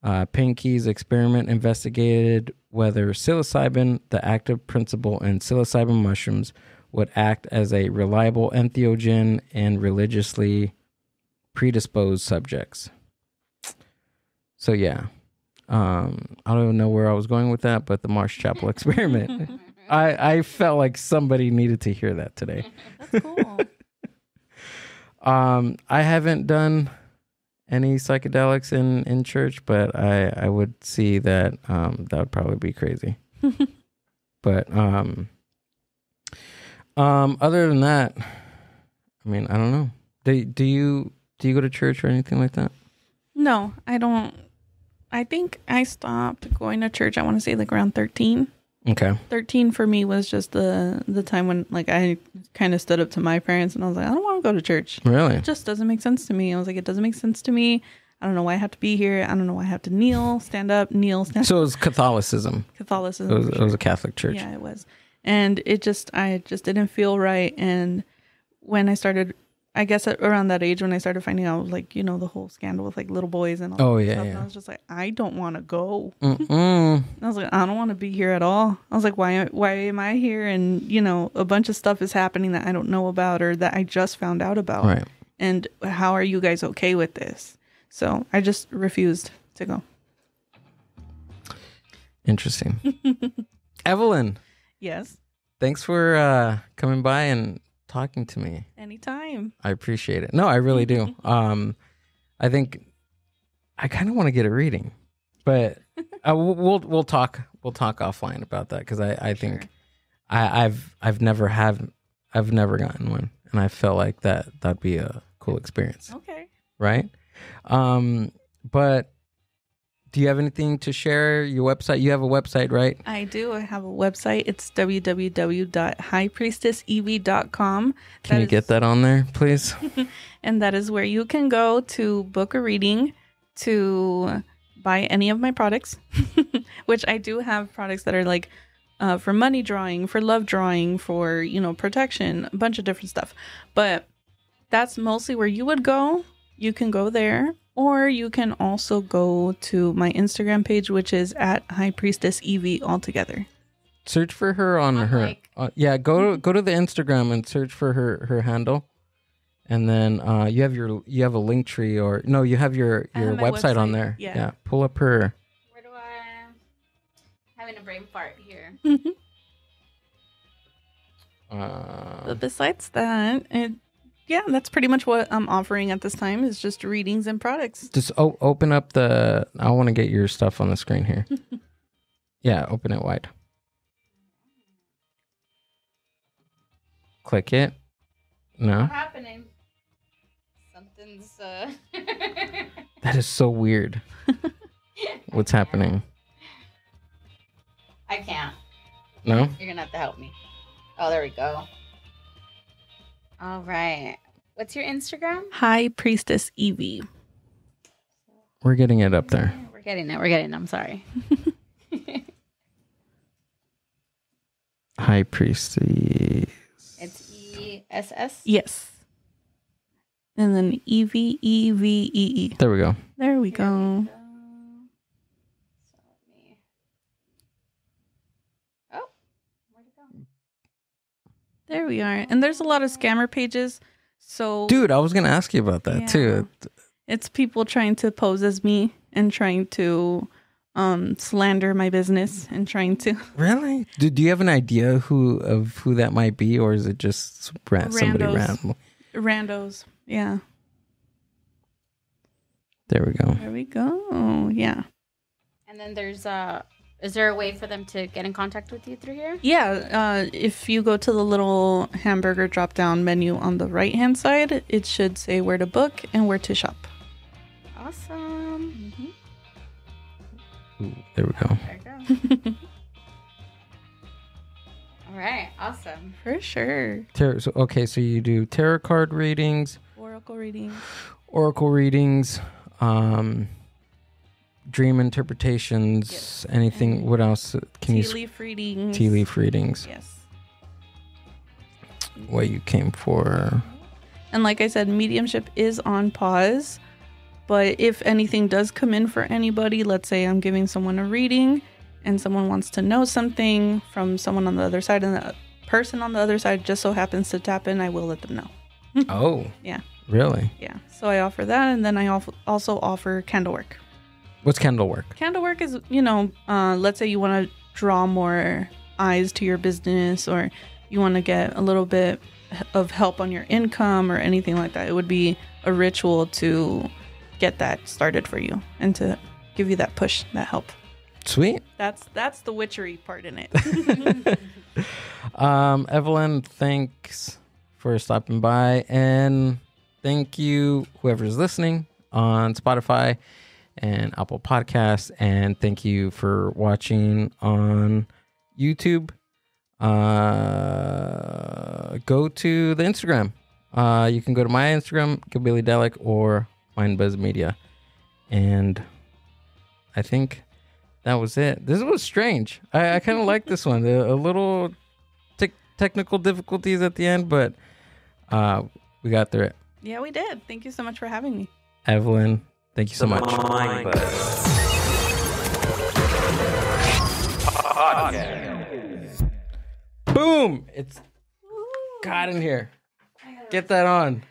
Pankey's experiment investigated whether psilocybin, the active principle in psilocybin mushrooms, would act as a reliable entheogen in religiously predisposed subjects. So yeah, I don't even know where I was going with that, but the Marsh Chapel experiment. I felt like somebody needed to hear that today. That's cool. I haven't done any psychedelics in church, but I would see that that would probably be crazy. But other than that, I mean, I don't know. Do you go to church or anything like that? No, I don't. I think I stopped going to church, I want to say like around 13. Okay. 13 for me was just the time when like I kind of stood up to my parents and I was like, I don't want to go to church. Really? It just doesn't make sense to me. I was like, it doesn't make sense to me. I don't know why I have to be here. I don't know why I have to kneel, stand up, kneel, stand up. So it was Catholicism. Catholicism. It was a Catholic church. Yeah, it was. And I just didn't feel right. And when I started I guess around that age when I started finding out, like, you know, the whole scandal with like little boys and all Oh, that yeah, stuff. yeah. And I was just like, I don't want to go. Mm-mm. I was like, I don't want to be here at all. I was like, why am I here? And, you know, a bunch of stuff is happening that I don't know about or that I just found out about. Right. And how are you guys okay with this? So I just refused to go. Interesting. Evelyn, Yes. thanks for coming by and talking to me. Anytime. I appreciate it. No, I really do. I think I kind of want to get a reading, but we'll talk offline about that because I think I've never gotten one, and I felt like that'd be a cool experience. Okay. Right? But do you have anything to share? Your website? You have a website, right? I do. I have a website. It's www.highpriestessevee.com. Can you get that on there, please? And that is where you can go to book a reading, to buy any of my products, which I do have products that are like for money drawing, for love drawing, for, you know, protection, a bunch of different stuff. But that's mostly where you would go. You can go there. Or you can also go to my Instagram page, which is at High Priestess Evee altogether. Search for her on her. Go to the Instagram and search for her handle, and then you have a link tree or no, you have your have my website on website, there. yeah. Pull up her. Where do I? Having a brain fart here. But besides that, that's pretty much what I'm offering at this time is just readings and products. Just open up the. I want to get your stuff on the screen here. Yeah, open it wide. Click it. No, What's happening? Something's. that is so weird. What's happening? I can't. No. You're gonna have to help me. Oh, there we go. All right. What's your Instagram? High Priestess Evee. We're getting it up there. We're getting it. I'm sorry. High Priestess. It's ESS. Yes. And then Evee, EVEE. There we go. There we go. So let me. Oh, where'd it go? There we are. And there's a lot of scammer pages. So Dude, I was gonna ask you about that too. it's people trying to pose as me and trying to slander my business and trying to Really? Do you have an idea who that might be, or is it just somebody random? randos. Yeah. There we go. There we go. Yeah. And then there's is there a way for them to get in contact with you through here? Yeah. If you go to the little hamburger drop down menu on the right hand side, it should say where to book and where to shop. Awesome. Ooh, there we go. There you go. All right. Awesome. For sure. So you do tarot card readings, Oracle reading. oracle readings, dream interpretations, Yes. anything. What else can Tea leaf readings. Tea leaf readings. Yes. What you came for? And like I said, mediumship is on pause. But if anything does come in for anybody, let's say I'm giving someone a reading and someone wants to know something from someone on the other side, and the person on the other side just so happens to tap in, I will let them know. Oh, Yeah. really? Yeah. So I offer that. And then I also offer candle work. What's candle work? Candle work is, let's say you want to draw more eyes to your business, or you want to get a little bit of help on your income or anything like that. It would be a ritual to get that started for you and to give you that push, that help. Sweet. That's the witchery part in it. Evelyn, thanks for stopping by, and thank you whoever's listening on Spotify and Apple Podcasts, and thank you for watching on YouTube. Go to the Instagram. You can go to my Instagram, Gilbilly or Mindbuzz Media, and I think that was it. This was strange. I kind of like this one. A little technical difficulties at the end, but we got through it. Yeah, we did. Thank you so much for having me. Evelyn, thank you so much. Boom! It's got in here. Get that on.